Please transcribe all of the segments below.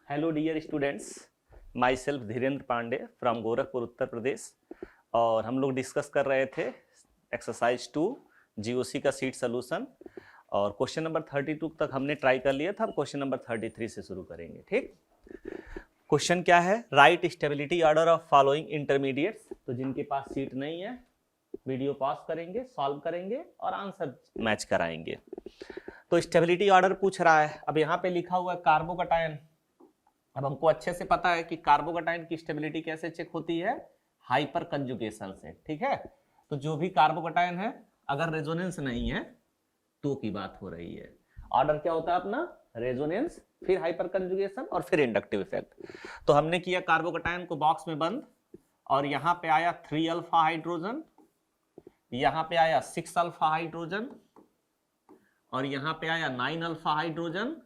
Hello dear students, myself Dhirendra Pandey from Gorakhpur Uttar Pradesh. और हम लोग डिस्कस कर रहे थे एक्सरसाइज 2 जीओसी का सीट सोल्यूशन। और क्वेश्चन नंबर 32 तक हमने ट्राई कर लिया था। अब क्वेश्चन नंबर 33 से शुरू करेंगे। ठीक, क्वेश्चन क्या है? Right stability order of following intermediates. तो जिनके पास सीट नहीं है वीडियो पॉज करेंगे, सॉल्व करेंगे और आंसर मैच कराएंगे। तो स्टेबिलिटी ऑर्डर पूछ रहा है। अब यहाँ पे लिखा हुआ है कार्बोकटायन। अब हमको अच्छे से पता है कि कार्बोकटायन की स्टेबिलिटी कैसे चेक होती है? हाइपर कंजुगेशन से। ठीक है, तो जो भी कार्बोकटायन है अगर रेजोनेंस नहीं है तो की बात हो रही है। ऑर्डर क्या होता है अपना? रेजोनेंस, फिर हाइपर कंजुगेशन और फिर इंडक्टिव इफेक्ट। तो हमने किया कार्बोकटायन को बॉक्स में बंद, और यहां पे आया 3 अल्फा हाइड्रोजन, यहां पे आया 6 अल्फा हाइड्रोजन, और यहां पे आया 9 अल्फा हाइड्रोजन।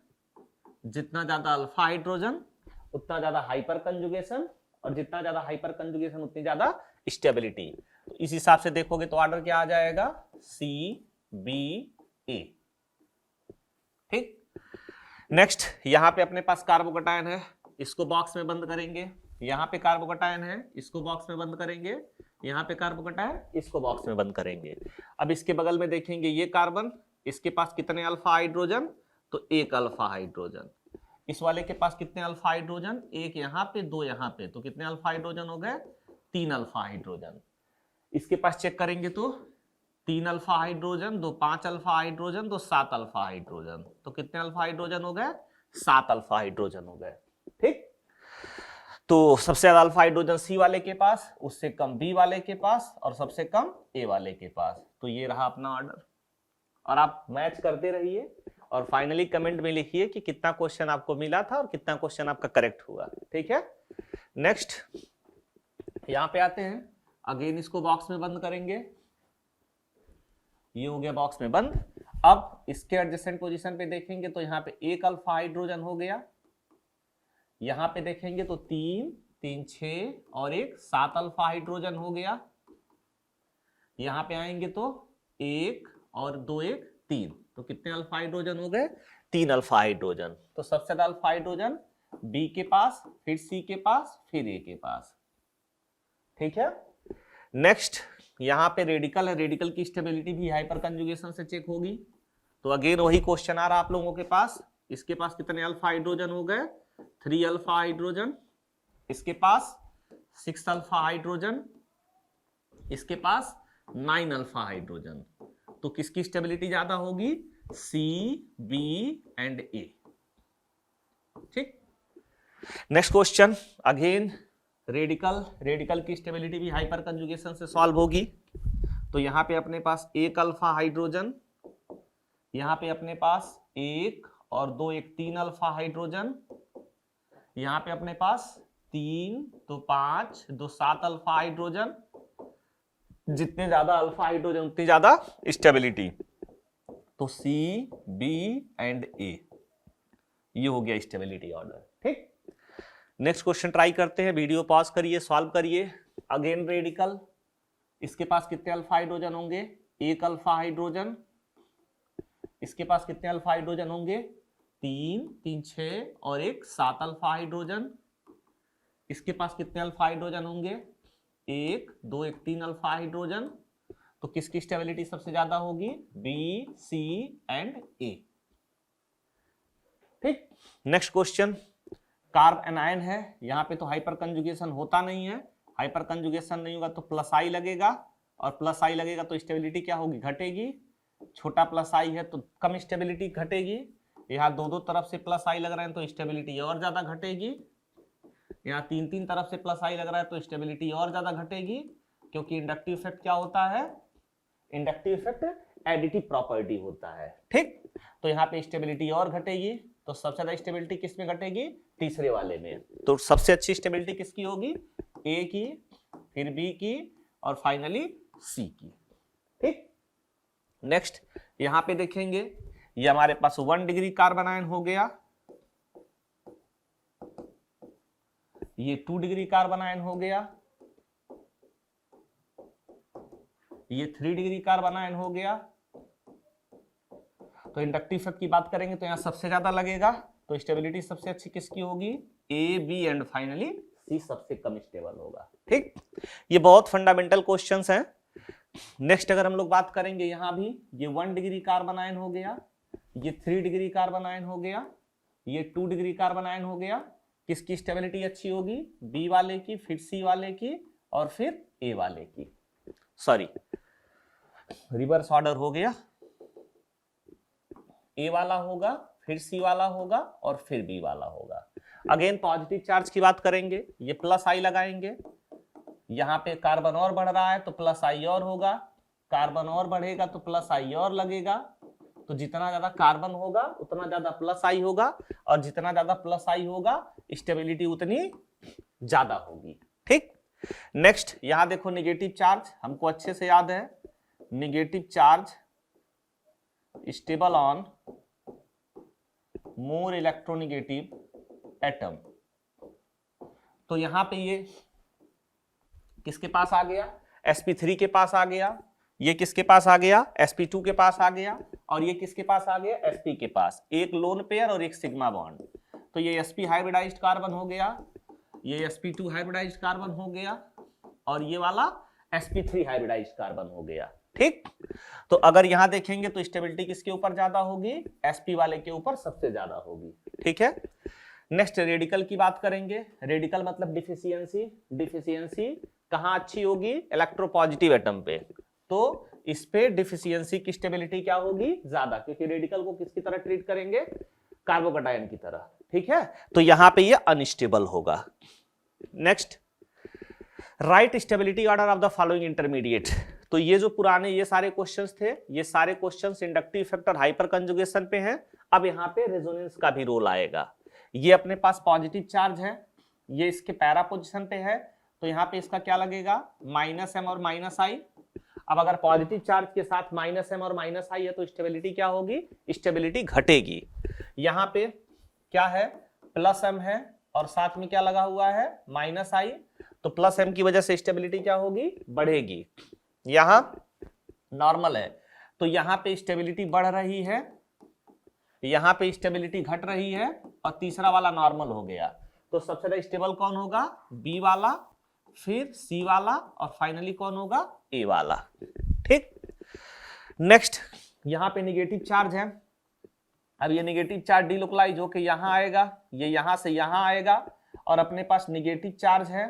जितना ज्यादा अल्फा हाइड्रोजन उतना ज्यादा हाइपर कंजुगेशन, और जितना ज्यादा हाइपर कंजुगेशन उतनी ज्यादा स्टेबिलिटी। तो इस हिसाब से देखोगे तो ऑर्डर क्या आ जाएगा? सी बी ए। ठीक, नेक्स्ट यहां पे अपने पास कार्बोकटायन है, इसको बॉक्स में बंद करेंगे। यहां पे कार्बोकटायन है, इसको बॉक्स में बंद करेंगे। यहां पे कार्बोकटायन, इसको बॉक्स में बंद करेंगे। अब इसके बगल में देखेंगे ये कार्बन, इसके पास कितने अल्फा हाइड्रोजन? तो 1 अल्फा हाइड्रोजन। इस वाले के पास कितने अल्फा हाइड्रोजन? 1 यहाँ पे, 2 यहाँ पे, तो कितने अल्फा हाइड्रोजन हो गए? 3 अल्फा हाइड्रोजन। इसके पास चेक करेंगे तो 3 alpha hydrogen, 2 5 alpha hydrogen, 2 7 alpha hydrogen. तो कितने अल्फा हाइड्रोजन हो गए? 7 अल्फा हाइड्रोजन हो गए। ठीक, तो सबसे ज्यादा अल्फा हाइड्रोजन सी वाले के पास, उससे कम बी वाले के पास, और सबसे कम ए वाले के पास। तो ये रहा अपना ऑर्डर, और आप मैच करते रहिए और फाइनली कमेंट में लिखिए कि कितना क्वेश्चन आपको मिला था और कितना क्वेश्चन आपका करेक्ट हुआ। ठीक है, नेक्स्ट यहां पे आते हैं। अगेन इसको बॉक्स में बंद करेंगे। ये हो गया बॉक्स में बंद। अब इसके एडजेसेंट पोजीशन पे देखेंगे तो यहाँ पे 1 अल्फा हाइड्रोजन हो गया। यहां पे देखेंगे तो 3 3 6 और 1 7 अल्फा हाइड्रोजन हो गया। यहां पे आएंगे तो 1 और 2 1 3, तो कितने अल्फा हाइड्रोजन हो गए? 3 अल्फा हाइड्रोजन। तो सबसे ज्यादा अल्फा हाइड्रोजन बी के पास, फिर सी के पास, फिर ए के पास। ठीक है, नेक्स्ट यहां पे रेडिकल है, रेडिकल की स्टेबिलिटी भी हाइपर कंजुगेशन से चेक होगी। तो अगेन वही क्वेश्चन आ रहा आप लोगों के पास। इसके पास कितने अल्फा हाइड्रोजन हो गए? 3 अल्फा हाइड्रोजन। इसके पास 6 अल्फा हाइड्रोजन, इसके पास 9 अल्फा हाइड्रोजन। तो किसकी स्टेबिलिटी ज्यादा होगी? सी बी एंड ए। ठीक, next question again radical, radical की स्टेबिलिटी भी हाइपर कंजुगेशन से सॉल्व होगी। तो यहां पे अपने पास 1 अल्फा हाइड्रोजन, यहां पे अपने पास 1 और 2 1 3 अल्फा हाइड्रोजन, यहां पे अपने पास 3 तो 5 2 7 अल्फा हाइड्रोजन। जितने ज्यादा अल्फा हाइड्रोजन उतनी ज्यादा स्टेबिलिटी। तो सी बी एंड ए, ये हो गया स्टेबिलिटी ऑर्डर। ठीक, नेक्स्ट क्वेश्चन ट्राई करते हैं। वीडियो पॉज करिए, सॉल्व करिए। अगेन रेडिकल, इसके पास कितने अल्फा हाइड्रोजन होंगे? 1 अल्फा हाइड्रोजन। इसके पास कितने अल्फा हाइड्रोजन होंगे? 3 3 6 और 1 7 अल्फा हाइड्रोजन। इसके पास कितने अल्फा हाइड्रोजन होंगे? 1 2 1 3 अल्फा हाइड्रोजन। तो किसकी स्टेबिलिटी सबसे ज्यादा होगी? बी सी एंड ए। ठीक, नेक्स्ट क्वेश्चन कार्ब एनायन है। यहां पे तो हाइपर कंजुगेशन होता नहीं है। हाइपर कंजुगेशन नहीं होगा तो प्लस आई लगेगा, और प्लस आई लगेगा तो स्टेबिलिटी क्या होगी? घटेगी। छोटा प्लस आई है तो कम स्टेबिलिटी घटेगी। यहाँ दो तरफ से प्लस आई लग रहे हैं तो स्टेबिलिटी और ज्यादा घटेगी। यहाँ 3 तरफ से प्लस आई लग रहा है तो स्टेबिलिटी और ज्यादा घटेगी, क्योंकि इंडक्टिव इफेक्ट क्या होता है? इंडक्टिव इफेक्ट एडिटिव प्रॉपर्टी होता है। ठीक, तो यहाँ पे स्टेबिलिटी और घटेगी। तो सबसे ज्यादा स्टेबिलिटी किस में घटेगी? तीसरे वाले में। तो सबसे अच्छी स्टेबिलिटी किसकी होगी? ए की, फिर बी की, और फाइनली सी की। ठीक, नेक्स्ट यहां पे देखेंगे, ये हमारे पास 1 डिग्री कार्बन आयन हो गया, ये 2 डिग्री कार्बन आयन हो गया, ये 3 डिग्री कार्बन आयन हो गया। तो इंडक्टिव इफेक्ट की बात करेंगे तो यहां सबसे ज्यादा लगेगा, तो स्टेबिलिटी सबसे अच्छी किसकी होगी? ए, बी एंड फाइनली सी सबसे कम स्टेबल होगा। ठीक, ये बहुत फंडामेंटल क्वेश्चंस हैं। नेक्स्ट अगर हम लोग बात करेंगे, यहां भी ये 1 डिग्री कार्बन आयन हो गया, ये 3 डिग्री कार्बन आयन हो गया, ये 2 डिग्री कार्बन आयन हो गया। किसकी स्टेबिलिटी अच्छी होगी? बी वाले की, फिर सी वाले की और फिर ए वाले की। सॉरी, रिवर्स ऑर्डर हो गया, ए वाला होगा, फिर सी वाला होगा और फिर बी वाला होगा। अगेन पॉजिटिव चार्ज की बात करेंगे, ये प्लस आई लगाएंगे, यहां पे कार्बन और बढ़ रहा है तो प्लस आई और होगा, कार्बन और बढ़ेगा तो प्लस आई और लगेगा। तो जितना ज्यादा कार्बन होगा उतना ज्यादा प्लस आई होगा, और जितना ज्यादा प्लस आई होगा स्टेबिलिटी उतनी ज्यादा होगी। ठीक, नेक्स्ट यहां देखो निगेटिव चार्ज, हमको अच्छे से याद है, negative charge stable on more electronegative atom. तो यहां पे ये किसके पास आ गया? sp3 के पास आ गया, ये किसके पास आ गया? sp2 के पास आ गया, और ये किसके पास आ गया? sp के पास। एक लोन पेयर और एक सिग्मा बॉन्ड। तो ये sp हाइब्रिडाइज्ड कार्बन हो गया, ये sp2 हाइब्रिडाइज्ड कार्बन हो गया, और ये वाला sp3 हाइब्रिडाइज्ड कार्बन हो गया। ठीक, तो अगर यहां देखेंगे तो स्टेबिलिटी किसके ऊपर ज्यादा होगी? sp वाले के ऊपर सबसे ज्यादा होगी। ठीक है, नेक्स्ट रेडिकल की बात करेंगे। रेडिकल मतलब डिफिशियंसी। डिफिशियंसी कहां अच्छी होगी? इलेक्ट्रोपॉजिटिव एटम पे। तो इस पे डिफिशियंसी की स्टेबिलिटी क्या होगी? ज्यादा, क्योंकि रेडिकल को किसकी तरह ट्रीट करेंगे? कार्बोकैटायन की तरह। ठीक है, तो यहां पे ये अनस्टेबल होगा। Next, right stability order of the following intermediate. तो ये जो पुराने ये सारे क्वेश्चंस थे, ये सारे क्वेश्चंस इंडक्टिव इफेक्ट और हाइपर कंजुगेशन पे हैं। अब यहाँ पे रेजोनेंस का भी रोल आएगा। ये अपने पास पॉजिटिव चार्ज है, ये इसके पैरा पोजिशन पे है, तो यहाँ पे इसका क्या लगेगा? -m और -i। अब अगर पॉजिटिव चार्ज के साथ -m और -i है तो स्टेबिलिटी क्या होगी? स्टेबिलिटी घटेगी। यहाँ पे क्या है? +m है और साथ में क्या लगा हुआ है? -i। तो +m की वजह से स्टेबिलिटी क्या होगी? बढ़ेगी। यहां नॉर्मल है तो यहां पे स्टेबिलिटी बढ़ रही है, यहां पे स्टेबिलिटी घट रही है, और तीसरा वाला नॉर्मल हो गया। तो सबसे ज्यादा स्टेबल कौन होगा? बी वाला, फिर सी वाला, और फाइनली कौन होगा? ए वाला। ठीक, नेक्स्ट यहां पे निगेटिव चार्ज है। अब ये निगेटिव चार्ज डिलोकलाइज होके यहां आएगा, ये यहां से यहां आएगा, और अपने पास निगेटिव चार्ज है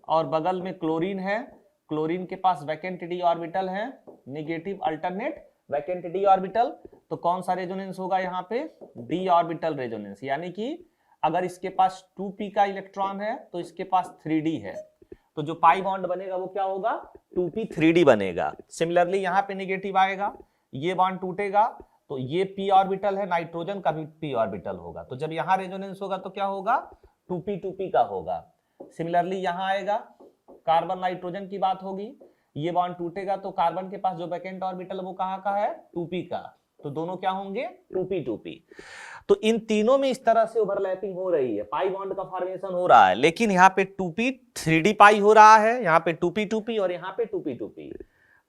और बगल में क्लोरीन है। क्लोरीन के पास वैकेंट डी ऑर्बिटल है, negative alternate vacant D orbital. तो कौन सा रेजोनेंस होगा यहाँ पे? D orbital resonance. यानी कि अगर इसके पास 2p का इलेक्ट्रॉन है तो इसके पास 3d है, तो जो पाई बॉन्ड बनेगा वो क्या होगा? 2p 3d बनेगा। सिमिलरली यहाँ पे नेगेटिव आएगा, ये बॉन्ड टूटेगा तो ये p ऑर्बिटल है, नाइट्रोजन का भी p ऑर्बिटल होगा। तो जब यहाँ रेजोनेंस होगा तो क्या होगा? 2p का होगा। सिमिलरली यहाँ आएगा, कार्बन नाइट्रोजन की बात होगी, ये बॉन्ड टूटेगा तो कार्बन के पास जो वैकेंट ऑर्बिटल वो कहाँ का है? 2p का। तो दोनों क्या होंगे? 2p। तो इन तीनों में इस तरह से ओवरलैपिंग हो रही है, पाई बॉन्ड का फॉर्मेशन हो रहा है, लेकिन यहाँ पे 2p 3d पाई हो रहा है, यहाँ पे 2p और यहाँ पे 2p।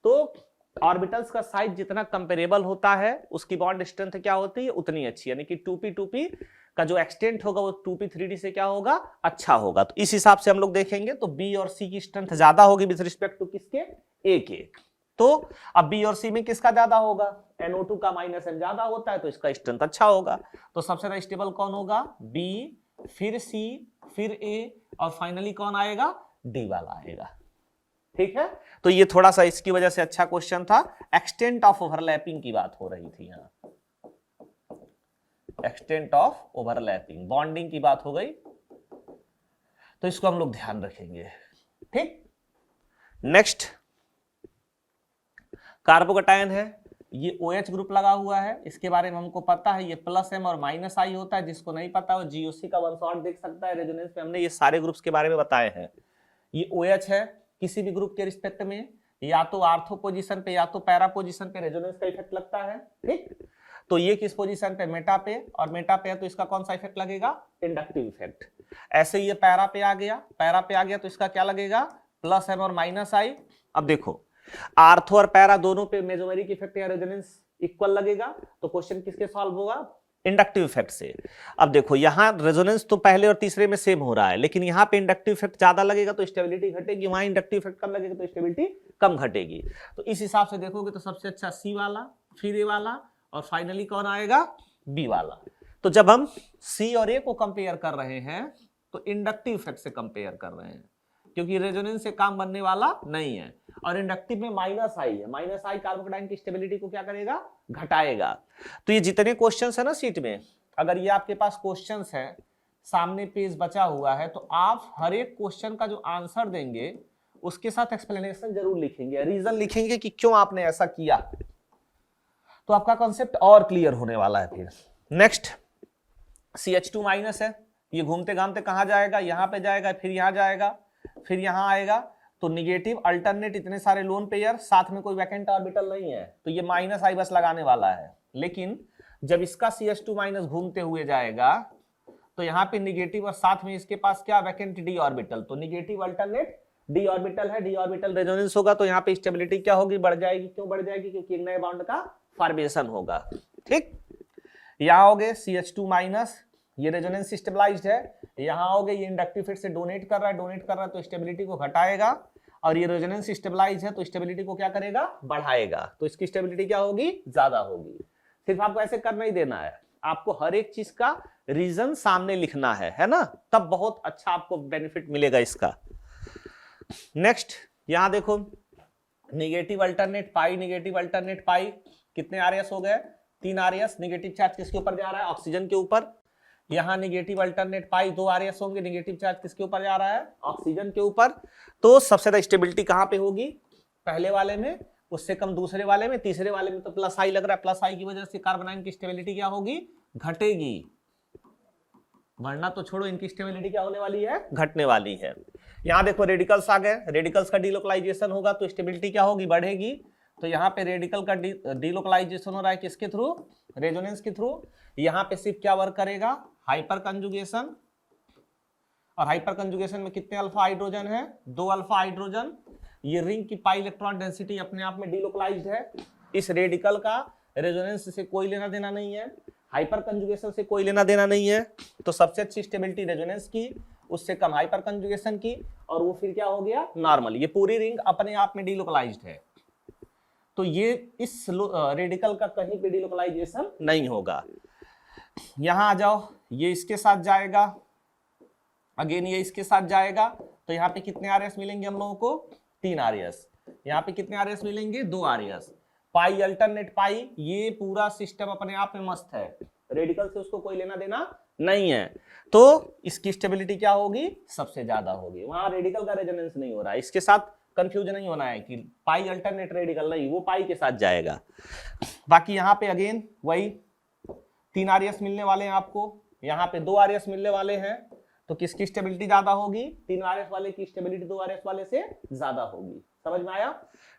तो ऑर्बिटल्स का साइज जितना कंपेरेबल होता है उसकी बॉन्ड स्ट्रेंथ क्या होती है? उतनी अच्छी। यानी कि 2p का जो एक्सटेंट होगा वो 2p 3d से क्या होगा? अच्छा होगा। तो इस हिसाब से हम लोग देखेंगे तो बी और सी की स्ट्रेंथ ज्यादा होगी विद रिस्पेक्ट टू किसके? ए के। तो अब बी और सी में किसका ज्यादा होगा? NO2 का -m ज्यादा होता है तो इसका स्ट्रेंथ अच्छा होगा। तो सबसे ज्यादा स्टेबल कौन होगा? बी, फिर सी, फिर ए, और फाइनली कौन आएगा? डी वाला आएगा। ठीक है, तो ये थोड़ा सा इसकी वजह से अच्छा क्वेश्चन था। एक्सटेंट ऑफ ओवरलैपिंग की बात हो रही थी यहाँ, एक्सटेंट ऑफ ओवरलैपिंग, बॉन्डिंग की बात हो गई, तो इसको हम लोग ध्यान रखेंगे। ठीक, नेक्स्ट कार्बोकैटायन है, ये OH ग्रुप लगा हुआ है, इसके बारे में हमको पता है, ये +m और -i होता है। जिसको नहीं पता वो GOC का वन शॉट देख सकता है, रेजोनेंस पे हमने ये सारे ग्रुप्स के बारे में बताए हैं। ये OH है, किसी भी ग्रुप के रिस्पेक्ट में या तो आर्थो पोजीशन पे या तो पैरा पोजीशन पे रेजोनेंस का इफेक्ट लगता है। ठीक, तो ये किस पोजीशन पे? मेटा पे, और मेटा पे है तो इसका कौन सा इफेक्ट लगेगा? Inductive effect. ऐसे ये पैरा पे आ गया, पैरा पे आ गया तो इसका क्या लगेगा? +m और -i। अब देखो आर्थो और पैरा दोनों पे मेसोमेरिक इफेक्ट या रेजोनेंस इक्वल लगेगा, तो क्वेश्चन किसके सॉल्व होगा? इंडक्टिव इफेक्ट से। अब देखो यहाँ रेजोनेंस तो पहले और तीसरे में सेम हो रहा है, लेकिन यहाँ पे इंडक्टिव इफेक्ट ज्यादा लगेगा तो स्टेबिलिटी घटेगी, वहां इंडक्टिव इफेक्ट कम लगेगा तो स्टेबिलिटी कम घटेगी। तो इस हिसाब से देखोगे तो सबसे अच्छा सी वाला, फिर ए वाला, और फाइनली कौन आएगा, बी वाला। तो जब हम सी और ए को कंपेयर कर रहे हैं तो इंडक्टिव इफेक्ट से कंपेयर कर रहे हैं, क्योंकि रेजोनेंस से काम बनने वाला नहीं है, और इंडक्टिव में माइनस आई है, माइनस आई कार्बोकेटाइन की स्टेबिलिटी को क्या करेगा, घटाएगा। तो ये जितने क्वेश्चंस है ना सीट में, अगर ये आपके पास क्वेश्चंस है, सामने पेज बचा हुआ है, तो आप हर एक क्वेश्चन का जो आंसर देंगे उसके साथ एक्सप्लेनेशन जरूर लिखेंगे, रीजन लिखेंगे कि क्यों आपने ऐसा किया, तो आपका कॉन्सेप्ट और क्लियर होने वाला है। फिर नेक्स्ट CH2 माइनस है, ये घूमते घामते कहां जाएगा, यहां पे जाएगा, फिर यहां जाएगा, फिर यहां आएगा, तो निगेटिव अल्टरनेट इतने सारे लोन पेयर, साथ में कोई वैकेंट ऑर्बिटल नहीं है, तो ये माइनस आई बस लगाने वाला है। लेकिन जब इसका CH2 माइनस घूमते हुए जाएगा तो यहाँ पे निगेटिव और साथ में इसके पास क्या, वैकेंट डी ऑर्बिटल, तो निगेटिव अल्टरनेट डी ऑर्बिटल है, डी ऑर्बिटल रेजोनेंस होगा, तो यहाँ पे स्टेबिलिटी क्या होगी, बढ़ जाएगी। क्यों बढ़ जाएगी, क्योंकि एक नए बॉन्ड का फॉर्मेशन होगा। ठीक, यहाँ हो गए CH2 माइनस, ये रेजोनेंस स्टेबलाइज्ड है, यहाँ हो गए ये इंडक्टिव इफेक्ट से डोनेट कर रहा है तो स्टेबिलिटी को घटाएगा, और ये रेजोनेंस स्टेबलाइज है तो स्टेबिलिटी को क्या करेगा, बढ़ाएगा, तो इसकी स्टेबिलिटी क्या होगी, ज्यादा होगी। सिर्फ आपको ऐसे करना ही देना है, आपको हर एक चीज का रीजन सामने लिखना है ना, तब बहुत अच्छा आपको बेनिफिट मिलेगा इसका। नेक्स्ट यहां देखो, निगेटिव अल्टरनेट पाई, निगेटिव अल्टरनेट पाई, कितने आरएस हो गए, 3 आरएस। निगेटिव चार्ज किसके ऊपर जा रहा है, ऑक्सीजन के ऊपर। यहाँ निगेटिव अल्टरनेट पाई 2 आरएस होंगे, निगेटिव चार्ज किसके ऊपर जा रहा है, ऑक्सीजन के ऊपर। तो सबसे ज्यादा स्टेबिलिटी कहां पे होगी, पहले वाले में, उससे कम दूसरे वाले में, तीसरे वाले में तो प्लस आई लग रहा है, प्लस आई की वजह से कार्बोनाइन की स्टेबिलिटी क्या होगी, घटेगी, वरना तो छोड़ो इनकी स्टेबिलिटी क्या होने वाली है, घटने वाली है। यहाँ देखो रेडिकल्स आ गए, रेडिकल्स का डीलोकलाइजेशन होगा तो स्टेबिलिटी क्या होगी, बढ़ेगी। तो यहाँ पे रेडिकल का डीलोकलाइजेशन हो रहा है किसके थ्रू, रेजोनेंस के थ्रू। यहाँ पे सिर्फ क्या वर्क करेगा, हाइपर कंजुगेशन, और हाइपर कंजुगेशन में कितने अल्फा हाइड्रोजन है, 2 अल्फा हाइड्रोजन। ये रिंग की पाई इलेक्ट्रॉन डेंसिटी अपने आप में डीलोकलाइज्ड है, इस रेडिकल का रेजोनेंस से कोई लेना देना नहीं है, हाइपर कंजुगेशन से कोई लेना देना नहीं है, तो सबसे अच्छी स्टेबिलिटी रेजोनेंस की, उससे कम हाइपर कंजुगेशन की, और वो फिर क्या हो गया, नॉर्मल। ये पूरी रिंग अपने आप में डीलोकलाइज्ड है, तो ये इस रेडिकल का कहीं पे डीलोकलाइजेशन नहीं होगा। यहां आ जाओ, ये इसके साथ जाएगा, अगेन ये इसके साथ जाएगा, तो यहाँ पे कितने आरएस मिलेंगे हम लोगों को, 3 आरएस। यहाँ पे कितने आरएस मिलेंगे, 2 आरएस। पाई अल्टरनेट पाई, ये पूरा सिस्टम अपने आप में मस्त है, रेडिकल से उसको कोई लेना देना नहीं है, तो इसकी स्टेबिलिटी क्या होगी, सबसे ज्यादा होगी। वहां रेडिकल का रेजोनेंस नहीं हो रहा है, इसके साथ कंफ्यूजन नहीं होना है कि पाई अल्टरनेट रेडिकल नहीं, वो पाई के साथ जाएगा। बाकी यहाँ पे अगेन वही 3 आरएस मिलने वाले हैं आपको, यहाँ पे 2 आरएस मिलने वाले हैं, तो किसकी स्टेबिलिटी ज्यादा होगी, 3 आरएस वाले की स्टेबिलिटी 2 आरएस वाले से ज्यादा होगी। समझ में आया,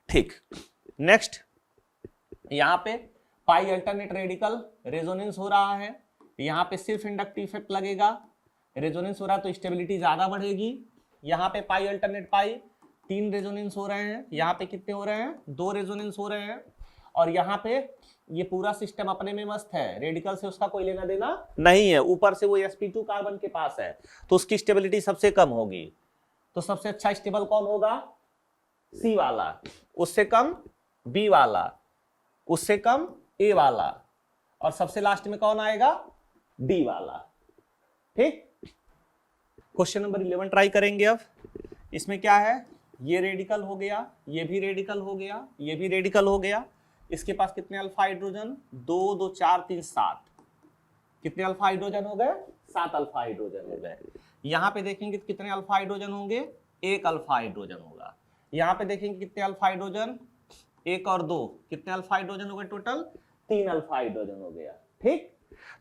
ठीक। नेक्स्ट यहाँ पे पाई अल्टरनेट रेडिकल रेजोनेंस हो रहा है, यहाँ पे सिर्फ इंडक्टिव इफेक्ट लगेगा, रेजोनेंस हो रहा है तो स्टेबिलिटी ज्यादा बढ़ेगी। यहाँ पे पाई अल्टरनेट पाई 3 रेजोनेंस हो रहे हैं, यहाँ पे कितने हो रहे हैं, 2 रेजोनेंस हो रहे हैं, और यहाँ पे ये पूरा सिस्टम अपने में मस्त है, रेडिकल से उसका कोई लेना देना नहीं है, ऊपर से वो sp2 कार्बन के पास है, तो उसकी स्टेबिलिटी सबसे कम होगी। तो सबसे अच्छा स्टेबल कौन होगा, सी वाला, उससे कम बी वाला, उससे कम ए वाला, और सबसे लास्ट में कौन आएगा, डी वाला। ठीक, क्वेश्चन नंबर 11 ट्राई करेंगे। अब इसमें क्या है, ये रेडिकल हो गया, ये भी रेडिकल हो गया, ये भी रेडिकल हो गया, इसके पास कितने अल्फा हाइड्रोजन, 2 2 4 3 7, कितने अल्फा हाइड्रोजन हो गए, 7 अल्फा हाइड्रोजन हो गए। यहाँ पे देखेंगे कितने अल्फा हाइड्रोजन होंगे, 1 अल्फा हाइड्रोजन होगा। यहाँ पे देखेंगे कितने अल्फा हाइड्रोजन, 1 और 2, कितने अल्फा हाइड्रोजन हो गए, टोटल 3 अल्फा हाइड्रोजन हो गया। ठीक,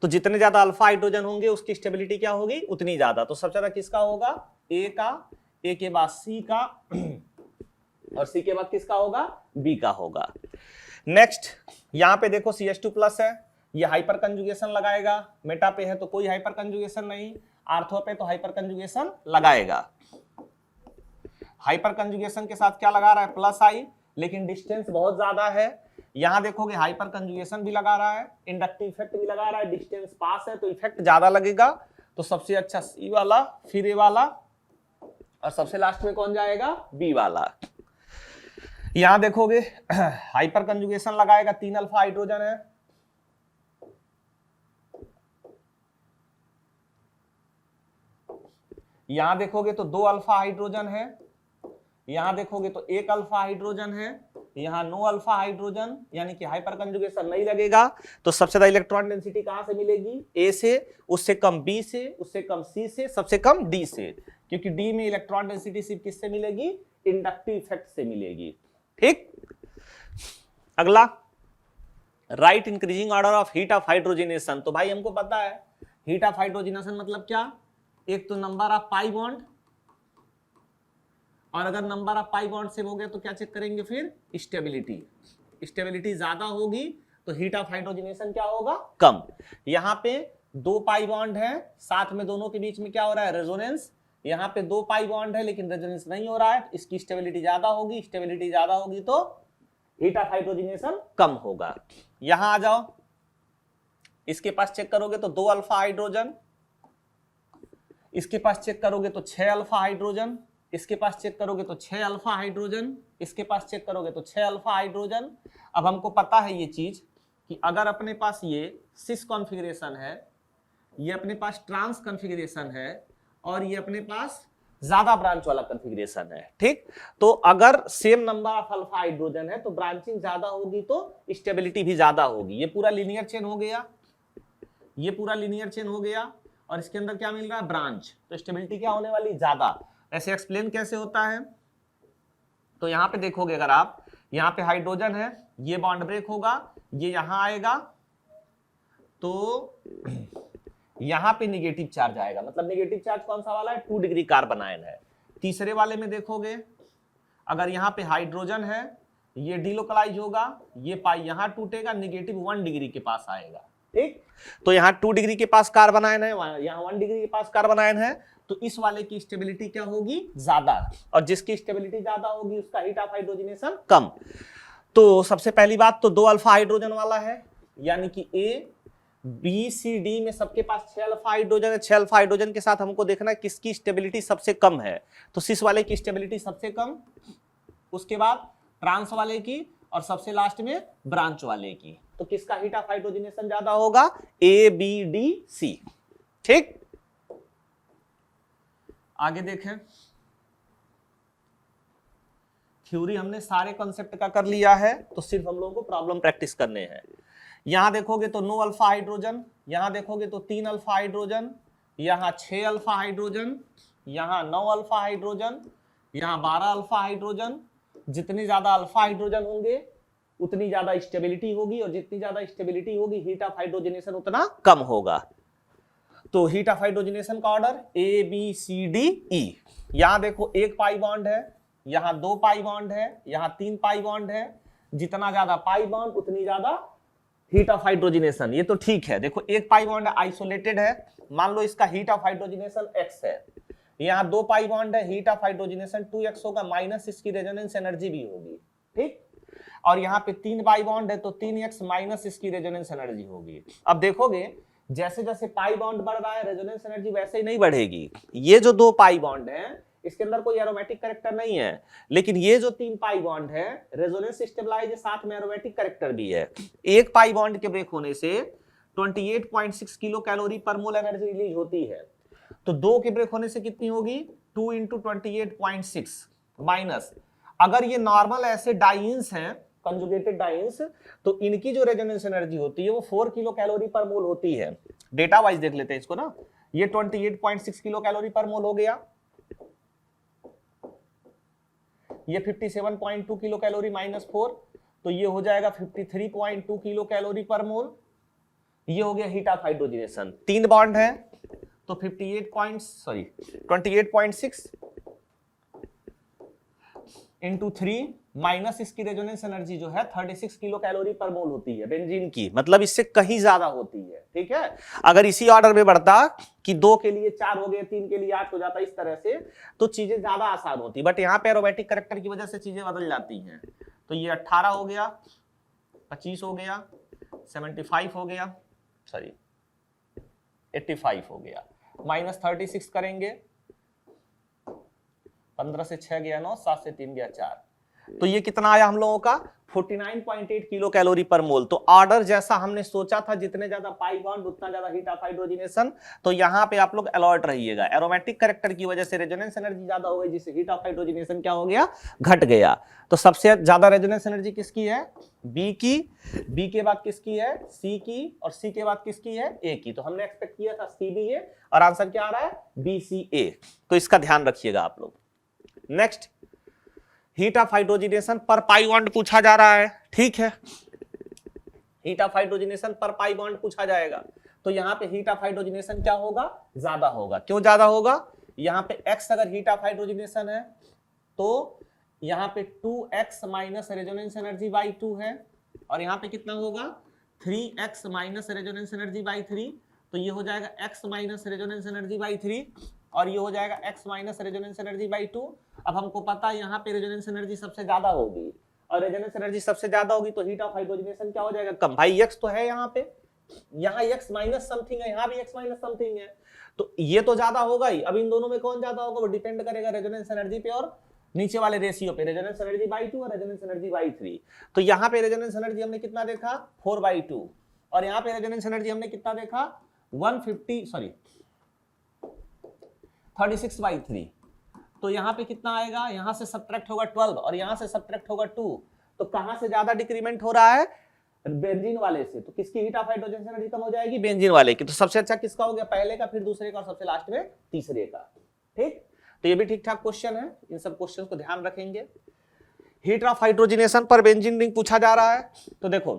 तो जितने ज्यादा अल्फा हाइड्रोजन होंगे उसकी स्टेबिलिटी क्या होगी, उतनी ज्यादा। तो सबसे ज्यादा किसका होगा, ए का, ए के बाद सी का, और सी के बाद किसका होगा, बी का होगा। नेक्स्ट यहाँ पे देखो CH2 प्लस है, ये हाइपर कंजुगेशन लगाएगा, मेटा पे है तो कोई हाइपर कंजुगेशन नहीं, आर्थो पे तो हाइपर कंजुगेशन लगाएगा। हाइपर कंजुगेशन के साथ क्या लगा रहा है, प्लस आई, लेकिन डिस्टेंस बहुत ज्यादा है, यहां देखोगे हाइपर कंजुगेशन भी लगा रहा है, इंडक्टिव इफेक्ट भी लगा रहा है, डिस्टेंस पास है तो इफेक्ट ज्यादा लगेगा। तो सबसे अच्छा सी वाला, फिर ए वाला, और सबसे लास्ट में कौन जाएगा, बी वाला। यहां देखोगे हाइपर कंजुगेशन लगाएगा, 3 अल्फा हाइड्रोजन है, यहां देखोगे तो 2 अल्फा हाइड्रोजन है, यहां देखोगे तो 1 अल्फा हाइड्रोजन है, यहां 9 अल्फा हाइड्रोजन, यानी कि हाइपर कंजुगेशन नहीं लगेगा। तो सबसे ज्यादा इलेक्ट्रॉन डेंसिटी कहां से मिलेगी, ए से, उससे कम बी से, उससे कम सी से, सबसे कम डी से, क्योंकि डी में इलेक्ट्रॉन डेंसिटी सिर्फ किससे मिलेगी, इंडक्टिव इफेक्ट से मिलेगी। ठीक, अगला, right increasing order of heat of hydrogenation. तो भाई हमको पता है हीट ऑफ हाइड्रोजनेशन मतलब क्या, एक तो नंबर ऑफ पाई बॉन्ड, और अगर number of pi bond same हो गया तो क्या चेक करेंगे, फिर स्टेबिलिटी। स्टेबिलिटी ज्यादा होगी तो हीट ऑफ हाइड्रोजनेशन क्या होगा, कम। यहां पे 2 पाई बॉन्ड है, साथ में दोनों के बीच में क्या हो रहा है, रेजोनेंस। यहाँ पे 2 पाई बॉन्ड है लेकिन रेजोनेंस नहीं हो रहा है, इसकी स्टेबिलिटी ज्यादा होगी, स्टेबिलिटी ज्यादा होगी तो हीट ऑफ हाइड्रोजनेशन कम होगा। यहां आ जाओ, इसके पास चेक करोगे तो 2 अल्फा हाइड्रोजन, इसके पास चेक करोगे तो 6 अल्फा हाइड्रोजन, इसके पास चेक करोगे तो 6 अल्फा हाइड्रोजन, इसके पास चेक करोगे तो 6 अल्फा हाइड्रोजन। अब हमको पता है ये चीज कि अगर अपने पास ये सिस कॉन्फ़िगरेशन है, ये अपने पास ट्रांस कॉन्फ़िगरेशन है, और ये अपने पास ज्यादा ब्रांच वाला कॉन्फ़िगरेशन है, ठीक। तो अगर same number of alpha hydrogen है तो ब्रांचिंग ज्यादा होगी तो स्टेबिलिटी भी ज्यादा होगी। ये पूरा लीनियर चेन हो गया, ये पूरा लीनियर चेन हो गया, और इसके अंदर क्या मिल रहा है, ब्रांच, तो स्टेबिलिटी क्या होने वाली, ज्यादा। ऐसे एक्सप्लेन कैसे होता है, तो यहां पे देखोगे अगर आप, यहां पे हाइड्रोजन है, ये बॉन्ड ब्रेक होगा, ये यहां आएगा तो यहां पे निगेटिव चार्ज आएगा, मतलब निगेटिव चार्ज कौन सा वाला है, 2 डिग्री कार्बन आयन है। तीसरे वाले में देखोगे अगर यहां पे हाइड्रोजन है, ये डीलोकलाइज होगा, ये पाई यहां टूटेगा, निगेटिव 1 डिग्री के पास आएगा, ठीक। तो यहाँ 2 डिग्री के पास कार्बन आयन है, यहाँ 1 डिग्री के पास कार्बन आयन है, तो इस वाले की स्टेबिलिटी क्या होगी, ज्यादा, और जिसकी स्टेबिलिटी ज्यादा होगी उसका हीट ऑफ हाइड्रोजनेशन कम। तो सबसे पहली बात तो 2 अल्फा हाइड्रोजन वाला है, यानी कि ए बी सी डी में सबके पास 6 अल्फा हाइड्रोजन है। 6 अल्फा हाइड्रोजन के साथ हमको देखना है किसकी स्टेबिलिटी सबसे कम है, तो सिस वाले की स्टेबिलिटी सबसे कम, उसके बाद ट्रांस वाले की, और सबसे लास्ट में ब्रांच वाले की। तो किसका हीट ऑफ हाइड्रोजनेशन ज्यादा होगा, ए बी डी सी, ठीक। आगे देखें, थ्योरी हमने सारे कॉन्सेप्ट का कर लिया है, तो सिर्फ हम लोगों को प्रॉब्लम प्रैक्टिस करने हैं। यहां देखोगे तो 9 अल्फा हाइड्रोजन, यहां देखोगे तो 3 अल्फा हाइड्रोजन, यहां 6 अल्फा हाइड्रोजन, यहां 9 अल्फा हाइड्रोजन, यहां 12 अल्फा हाइड्रोजन। जितने ज्यादा अल्फा हाइड्रोजन होंगे उतनी ज्यादा स्टेबिलिटी होगी, और जितनी ज्यादा स्टेबिलिटी होगी हीट ऑफ हाइड्रोजनेशन उतना कम होगा। तो हीट ऑफ हाइड्रोजनेशन का order A B C D E. यहां देखो 1 पाई बॉन्ड है, यहां 2 पाई बॉन्ड है, यहां 3 पाई बॉन्ड है। जितना ज्यादा पाई बॉन्ड उतनी ज्यादा हीट ऑफ हाइड्रोजनेशन, ये तो ठीक है। देखो 1 पाई बॉन्ड आइसोलेटेड है, मान लो इसका हीट ऑफ हाइड्रोजनेशन x है, यहाँ 2 पाई बॉन्ड है, हीट ऑफ हाइड्रोजनेशन 2x होगा, माइनस इसकी रेजोनेंस एनर्जी भी होगी, ठीक। और यहाँ पे 3 पाई बॉन्ड है तो 3x माइनस इसकी रेजोनेंस एनर्जी होगी। अब देखोगे जैसे जैसे पाई बॉन्ड बढ़ रहा है रेजोनेंस एनर्जी वैसे ही नहीं बढ़ेगी। ये जो 2 पाई बॉन्ड है इसके अंदर कोई एरोमेटिक कैरेक्टर नहीं है, लेकिन ये जो 3 पाई बॉन्ड है रेजोनेंस स्टेबलाइज, साथ में एरोमेटिक कैरेक्टर भी है। 1 पाई बॉन्ड के ब्रेक होने से 28.6 किलो कैलोरी पर मोल एनर्जी रिलीज होती है, तो 2 के ब्रेक होने से कितनी होगी, 2 × 28.6 माइनस, अगर ये नॉर्मल ऐसे डाइंस हैं, कंजुगेटेड डाइंस, तो इनकी जो रेजोनेंस एनर्जी होती है वो 4 किलो कैलोरी पर मोल होती है। डेटा वाइज देख लेते हैं इसको ना, ये 28.6 किलो कैलोरी पर मोल हो गया, ये 57.2 किलो कैलोरी माइनस 4, तो ये हो जाएगा 53.2 किलो कैलोरी पर मोल। ये हो गया हीट ऑफ हाइड्रोजनेशन। 3 बॉन्ड है तो 28.6 इंटू 3 माइनस इसकी रेजोनेंस एनर्जी जो है 36 किलो कैलोरी पर मोल होती है बेंजीन की, मतलब इससे कहीं ज्यादा होती है, ठीक है। अगर इसी ऑर्डर में बढ़ता कि 2 के लिए 4 हो गए, 3 के लिए 8 हो जाता, इस तरह से तो चीजें ज्यादा आसान होती, बट यहाँ पे एरोमेटिक कैरेक्टर की वजह से चीजें बदल जाती हैं। तो ये 18 हो गया, 25 हो गया, 75 हो गया, सॉरी 85 हो गया, माइनस 36 करेंगे, 15 से 6 गया 9, 7 से 3 गया 4, तो ये कितना आया हम लोगों का 49.8 किलो कैलोरी पर मोल। तो ऑर्डर जैसा हमने सोचा था, जितने ज्यादा पाई बॉन्ड उतना ज्यादा हीट ऑफ हाइड्रोजनेशन। तो यहाँ पे आप लोग अलर्ट रहिएगा, एरोमेटिक कैरेक्टर की वजह से रेजोनेंस एनर्जी ज्यादा हो गई, जिससे हीट ऑफ हाइड्रोजनेशन क्या हो गया, घट गया। तो सबसे ज्यादा रेजोनेंस एनर्जी किसकी है, बी की, बी के बाद किसकी है, सी की, और सी के बाद किसकी है, ए की। तो हमने एक्सपेक्ट किया था सी बी ए, और आंसर क्या आ रहा है, बी सी ए। तो इसका ध्यान रखिएगा आप लोग। नेक्स्ट, हीट ऑफ हाइड्रोजनेशन पर पाई बॉन्ड पूछा जा रहा है, ठीक है, हीट ऑफ हाइड्रोजनेशन पर पाई बॉन्ड पूछा जाएगा। तो यहाँ पे हीट ऑफ हाइड्रोजनेशन क्या होगा, ज्यादा होगा। क्यों ज्यादा होगा, यहाँ पे x अगर हीट ऑफ हाइड्रोजनेशन है तो यहाँ पे 2x minus resonance energy by 2 है, और यहाँ पे कितना होगा 3x minus resonance energy by 3। तो ये हो जाएगा x minus resonance energy by 3, और ये हो जाएगा x minus resonance energy by 2। अब हमको पता है यहाँ पे रेजोनेंस एनर्जी सबसे ज्यादा होगी, और रेजोनेंस एनर्जी सबसे ज्यादा होगी तो हीट ऑफ हाइड्रोजनेशन क्या हो जाएगा, कम। भाई x तो है यहाँ पे, यहाँ x माइनस समथिंग है, यहाँ भी x माइनस समथिंग है, तो ये तो ज्यादा होगा ही। अब इन दोनों में कौन ज्यादा होगा, वो डिपेंड करेगा रेजोनेंस एनर्जी पे और नीचे वाले रेशियो पे, रेजोनेंस एनर्जी बाई 2 और रेजोनेंस एनर्जी बाई 3। तो यहाँ पे रेजोनेंस एनर्जी हमने कितना देखा, 4/2, और यहाँ पे रेजोनेंस एनर्जी हमने कितना देखा, 36/3। तो यहाँ पे कितना आएगा, यहाँ से सब्ट्रैक्ट होगा 12 और यहाँ से सब्ट्रैक्ट होगा 2। तो कहाँ से ज्यादा डिक्रीमेंट हो रहा है, बेंजीन वाले से। तो किसकी हीट ऑफ हाइड्रोजन एनर्जी कम हो जाएगी, बेंजीन वाले की। तो सबसे अच्छा किसका हो गया, पहले का, फिर दूसरे का, और सबसे लास्ट में तीसरे का। ठीक, तो ये भी ठीक ठाक क्वेश्चन है, इन सब क्वेश्चन को ध्यान रखेंगे। हीट ऑफ हाइड्रोजनेशन पर बेंजीन रिंग पूछा जा रहा है। तो देखो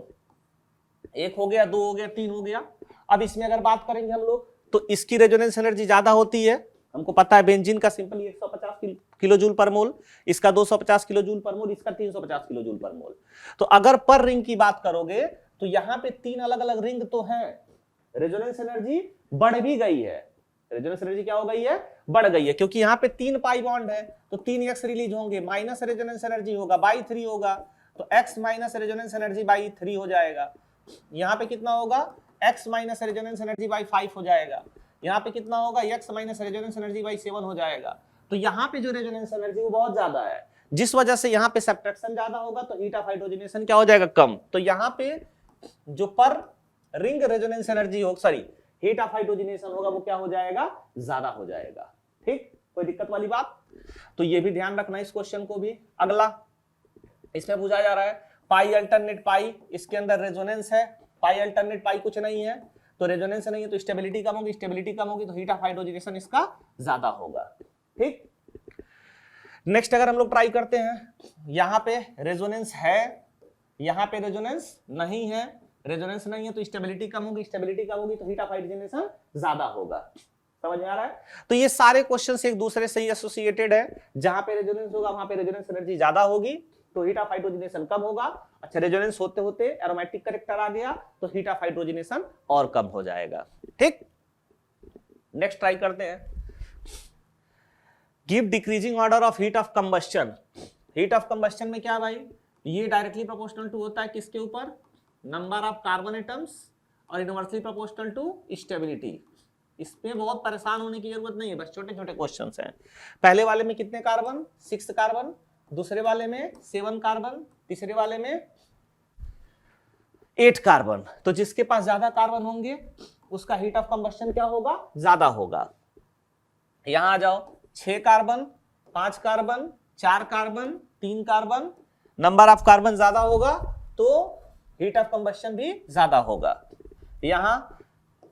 1 हो गया, 2 हो गया, 3 हो गया। अब इसमें अगर बात करेंगे हम लोग, तो इसकी रेजोनेंस एनर्जी ज्यादा होती है, हमको पता है बेंजीन का सिंपली 150 किलो जूल पर मोल, इसका 250 किलो जूल पर मोल, इसका 350 किलो जूल पर मोल। तो अगर पर रिंग की बात करोगे तो यहाँ पे 3 अलग अलग रिंग तो है, रेजोनेंस एनर्जी बढ़ भी गई है। रेजोनेंस एनर्जी क्या हो गई है, बढ़ गई है, क्योंकि यहाँ पे 3 पाई बॉन्ड है, तो 3 x रिलीज होंगे, माइनस रेजोनेंस एनर्जी होगा, बाई 3 होगा, तो x minus resonance energy by 3 हो जाएगा। यहाँ पे कितना होगा, x minus resonance energy by 5 हो जाएगा। यहाँ पे कितना होगा, x minus resonance energy by 7 हो जाएगा। तो यहाँ पे जो रेजोनेंस एनर्जी वो बहुत ज्यादा है, जिस वजह से यहाँ पे सब्ट्रैक्शन ज्यादा होगा, तो हीट ऑफ हाइड्रोजनेशन क्या हो जाएगा, कम। तो यहाँ पे जो पर रिंग रेजोनेंस एनर्जी हो, सॉरी हीट ऑफ हाइड्रोजनेशन होगा, वो क्या हो जाएगा, ज्यादा हो जाएगा। ठीक, कोई दिक्कत वाली बात। तो ये भी ध्यान रखना इस क्वेश्चन को भी। अगला इसमें पूछा जा रहा है पाई अल्टरनेट पाई, इसके अंदर रेजोनेंस है, पाई अल्टरनेट पाई कुछ नहीं है, तो रेजोनेंस नहीं है तो स्टेबिलिटी कम होगी, स्टेबिलिटी कम होगी तो हीट ऑफ हाइड्रोजनेशन इसका ज्यादा होगा। ठीक, नेक्स्ट अगर हम लोग ट्राई करते हैं, यहाँ पे रेजोनेंस है, यहाँ पे रेजोनेंस नहीं है, रेजोनेंस नहीं है तो स्टेबिलिटी कम होगी, स्टेबिलिटी कम होगी तो हीट ऑफ हाइड्रोजनेशन ज्यादा होगा। समझ में आ रहा है। तो ये सारे क्वेश्चन एक दूसरे से ही एसोसिएटेड है, जहां पे रेजोनेंस होगा वहां पे रेजोनेंस एनर्जी ज्यादा होगी तो हीट ऑफ हाइड्रोजनेशन कम होगा। अच्छा, रेजोनेंस होते होते एरोमेटिक कैरेक्टर आ गया तो हीट ऑफ हाइड्रोजनेशन और कम हो जाएगा। ठीक, नेक्स्ट ट्राई करते हैं। Give decreasing order of heat of combustion. Heat of combustion में क्या भाई, ये डायरेक्टली प्रोपोर्शनल टू होता है किसके ऊपर, नंबर ऑफ कार्बन एटम्स, और इनवर्सली प्रोपोर्शनल टू स्टेबिलिटी। इसमें बहुत परेशान होने की जरूरत नहीं है, बस छोटे छोटे क्वेश्चंस हैं। पहले वाले में कितने कार्बन, 6 कार्बन, दूसरे वाले में 7 कार्बन, तीसरे वाले में 8 कार्बन। तो जिसके पास ज्यादा कार्बन होंगे उसका हीट ऑफ कंबस्शन क्या होगा, ज्यादा होगा। यहां आ जाओ, 6 carbon, 5 carbon, 4 carbon, 3 carbon, number of carbon ज्यादा होगा तो हीट ऑफ कंबस्शन भी ज्यादा होगा। यहां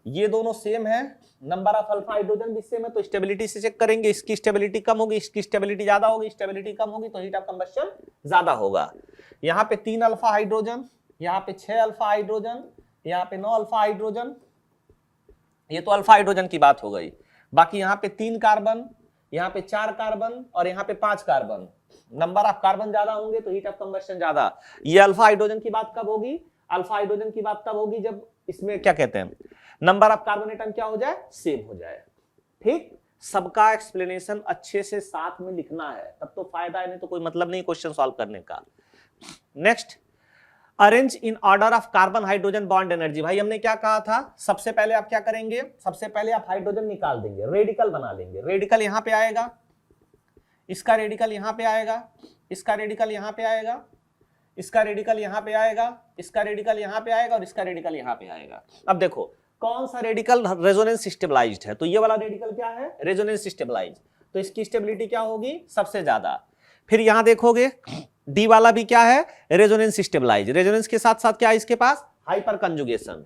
ये दोनों सेम है, नंबर ऑफ अल्फा हाइड्रोजन भी सेम है, तो स्टेबिलिटी से चेक करेंगे, इसकी स्टेबिलिटी कम होगी, इसकी स्टेबिलिटी ज्यादा होगी, स्टेबिलिटी कम होगी तो हीट ऑफ कंबस्शन ज्यादा होगा। यहाँ पे 3 अल्फा हाइड्रोजन, यहाँ पे 6 अल्फा हाइड्रोजन, यहाँ पे 9 अल्फा हाइड्रोजन, ये तो अल्फा हाइड्रोजन की बात हो गई। बाकी यहाँ पे 3 कार्बन, यहाँ पे 4 कार्बन और यहाँ पे 5 कार्बन। नंबर ऑफ कार्बन ज्यादा होंगे तो हीट ऑफ कंबस्शन ज्यादा। ये अल्फा हाइड्रोजन की बात कब होगी, अल्फा हाइड्रोजन की बात तब होगी जब इसमें क्या कहते हैं, नंबर ऑफ कार्बन एटम क्या हो जाए, सेम हो जाए। ठीक, सबका एक्सप्लेनेशन अच्छे से साथ में लिखना है, तब तो फायदा है, नहीं तो कोई मतलब नहीं क्वेश्चन सॉल्व करने का। Next, arrange in order of carbon hydrogen bond energy. भाई हमने क्या कहा था, सबसे पहले आप क्या करेंगे, सबसे पहले आप हाइड्रोजन निकाल देंगे, रेडिकल बना लेंगे। रेडिकल यहां पे आएगा, इसका रेडिकल यहां पे आएगा, इसका रेडिकल यहां पे आएगा, इसका रेडिकल यहां पे आएगा, इसका रेडिकल यहां पे आएगा और इसका रेडिकल यहां पे आएगा। अब देखो कौन सा रेडिकल रेजोनेंस स्टेबलाइज्ड है, तो ये वाला रेडिकल क्या है, रेजोनेंस स्टेबलाइज्ड, तो इसकी स्टेबिलिटी क्या होगी, सबसे ज्यादा। फिर यहां देखोगे डी वाला भी क्या है, रेजोनेंस स्टेबलाइज्ड। रेजोनेंस के साथ साथ क्या है इसके पास, हाइपर कंजुगेशन।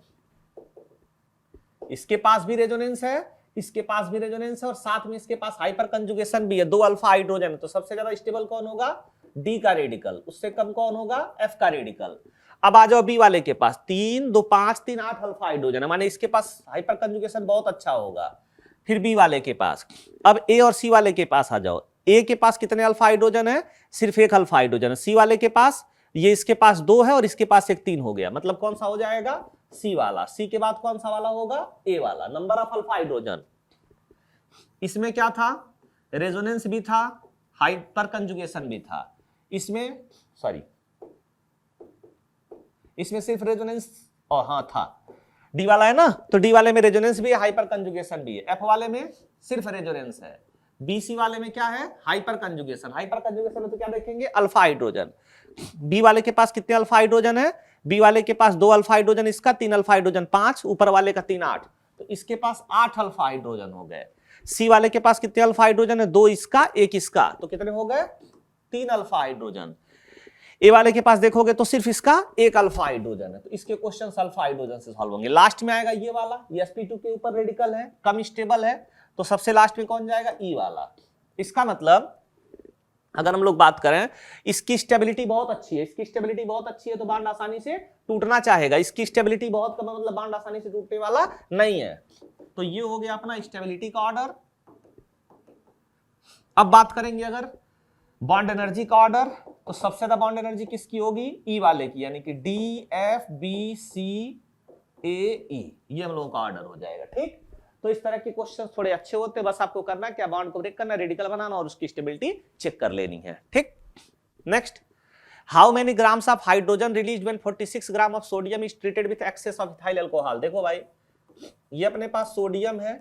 इसके पास भी रेजोनेंस है, इसके पास भी रेजोनेंस है और साथ में इसके पास हाइपर कंजुगेशन भी है। 2 अल्फा हाइड्रोजन है, तो सबसे ज्यादा स्टेबल कौन होगा, डी का रेडिकल, उससे कम कौन होगा, एफ का रेडिकल। अब आ जाओ बी वाले के पास, 3 2 5 3 8 अल्फा हाइड्रोजन है, माने इसके पास हाइपर कंजुगेशन बहुत अच्छा होगा। फिर बी वाले के पास, अब ए और सी वाले के पास आ जाओ। ए के पास कितने अल्फा हाइड्रोजन है, सिर्फ 1 अल्फा हाइड्रोजन है। सी वाले के पास, ये इसके पास 2 है और इसके पास एक 3 हो गया, मतलब कौन सा हो जाएगा, सी वाला। सी के बाद कौन सा वाला होगा, ए वाला। नंबर ऑफ अल्फा हाइड्रोजन, इसमें क्या था, रेजोनेंस भी था, हाइपर कंजुगेशन भी था। इसमें सॉरी, इसमें सिर्फ रेजोनेंस और हाँ था, डी वाला है ना, तो डी वाले में रेजोनेंस भी है, हाइपर कंजुगेशन भी है। एफ वाले में सिर्फ रेजोनेंस है। बीसी वाले में क्या है, हाइपर कंजुगेशन। हाइपर कंजुगेशन है तो क्या देखेंगे, अल्फा हाइड्रोजन। बी वाले के पास कितने अल्फा हाइड्रोजन है, बी वाले के पास 2 अल्फा हाइड्रोजन, इसका 3 अल्फा हाइड्रोजन 5, ऊपर वाले का 3 8, तो इसके पास 8 अल्फा हाइड्रोजन हो गए। सी वाले के पास कितने अल्फा हाइड्रोजन है, 2 इसका 1 इसका, तो कितने हो गए, 3 अल्फा हाइड्रोजन। ए वाले के पास देखोगे तो सिर्फ इसका 1 अल्फा हाइड्रोजन है, तो इसके क्वेश्चन अल्फा हाइड्रोजन से सॉल्व होंगे। लास्ट में आएगा ये वाला, ये sp2 के ऊपर रेडिकल है, कम स्टेबल है, तो सबसे लास्ट में कौन जाएगा, ई वाला। इसका मतलब अगर हम लोग बात करें, इसकी स्टेबिलिटी बहुत अच्छी है, इसकी स्टेबिलिटी बहुत अच्छी है तो बांड आसानी से टूटना चाहेगा। इसकी स्टेबिलिटी बहुत कम है, मतलब बांड आसानी से टूटने वाला नहीं है। तो ये हो गया अपना स्टेबिलिटी का ऑर्डर। अब बात करेंगे अगर बॉन्ड एनर्जी का ऑर्डर, तो सबसे ज्यादा बॉन्ड एनर्जी किसकी होगी, ई वाले की, यानी कि डी एफ बी सी ए ई, ये हम लोगों का ऑर्डर हो जाएगा। ठीक, तो इस तरह के क्वेश्चन थोड़े अच्छे होते हैं, बस आपको करना क्या, बॉन्ड को ब्रेक करना, रेडिकल बनाना और उसकी स्टेबिलिटी चेक कर लेनी है। ठीक, next, how many grams of hydrogen release when 46 gram of sodium is treated with excess of ethyl alcohol. देखो भाई, ये अपने पास सोडियम है,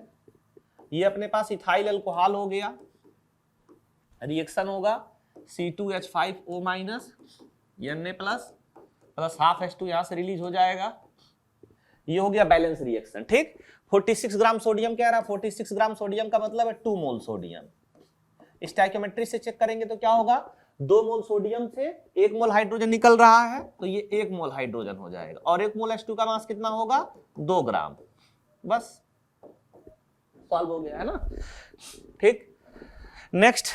ये अपने पास इथाइल अल्कोहल हो गया, रिएक्शन होगा C2H5O minus Na plus half H2 यहां से रिलीज हो जाएगा, ये हो गया बैलेंस रिएक्शन। ठीक, 46 ग्राम सोडियम कह रहा है, 46 ग्राम सोडियम का मतलब है 2 मोल सोडियम। स्टोइकियोमेट्री से चेक करेंगे तो क्या होगा, 2 मोल सोडियम से 1 मोल हाइड्रोजन निकल रहा है, तो ये 1 मोल हाइड्रोजन हो जाएगा, और 1 मोल H2 का मास कितना होगा, 2 ग्राम। बस सॉल्व हो गया है ना। ठीक, next,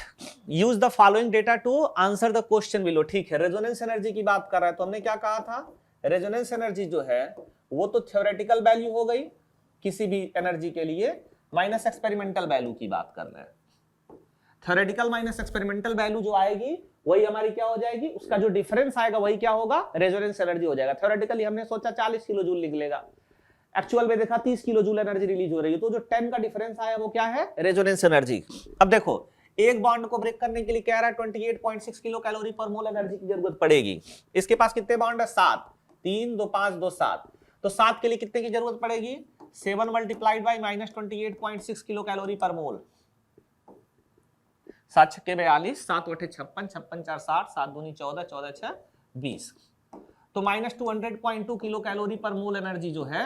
use the following data to answer the question below. ठीक है, रेजोनेंस एनर्जी की बात कर रहा है, तो हमने क्या कहा था, रेजोनेंस एनर्जी जो है वो तो थ्योरेटिकल वैल्यू हो गई किसी भी एनर्जी के लिए, माइनस एक्सपेरिमेंटल वैल्यू की बात कर रहे हैं। थ्योरेटिकल माइनस एक्सपेरिमेंटल वैल्यू जो आएगी वही हमारी क्या हो जाएगी, उसका जो डिफरेंस आएगा वही क्या होगा, रेजोनेंस एनर्जी हो जाएगा। थ्योरेटिकली हमने सोचा 40 किलो जूल निकलेगा, एक्चुअल में देखा 30 किलो जूल एनर्जी रिलीज हो रही है, तो जो 10 का डिफरेंस आया वो क्या है, रेजोनेंस एनर्जी। अब देखो, एक बॉन्ड को ब्रेक करने के लिए कह रहा है 28.6 किलो कैलोरी पर मोल एनर्जी की जरूरत पड़ेगी। इसके पास कितने बॉन्ड है, 7, 3 2 5 2 7, तो 7 के लिए कितने की जरूरत पड़ेगी, 7 मल्टीप्लाइड बाई -28.6 किलो कैलोरी पर मोल। 7 छक्के 42, 7 8 56, 56 4 60, 7 दूनी 14, 14 6 20, तो -200.2 किलो कैलोरी पर मोल एनर्जी जो है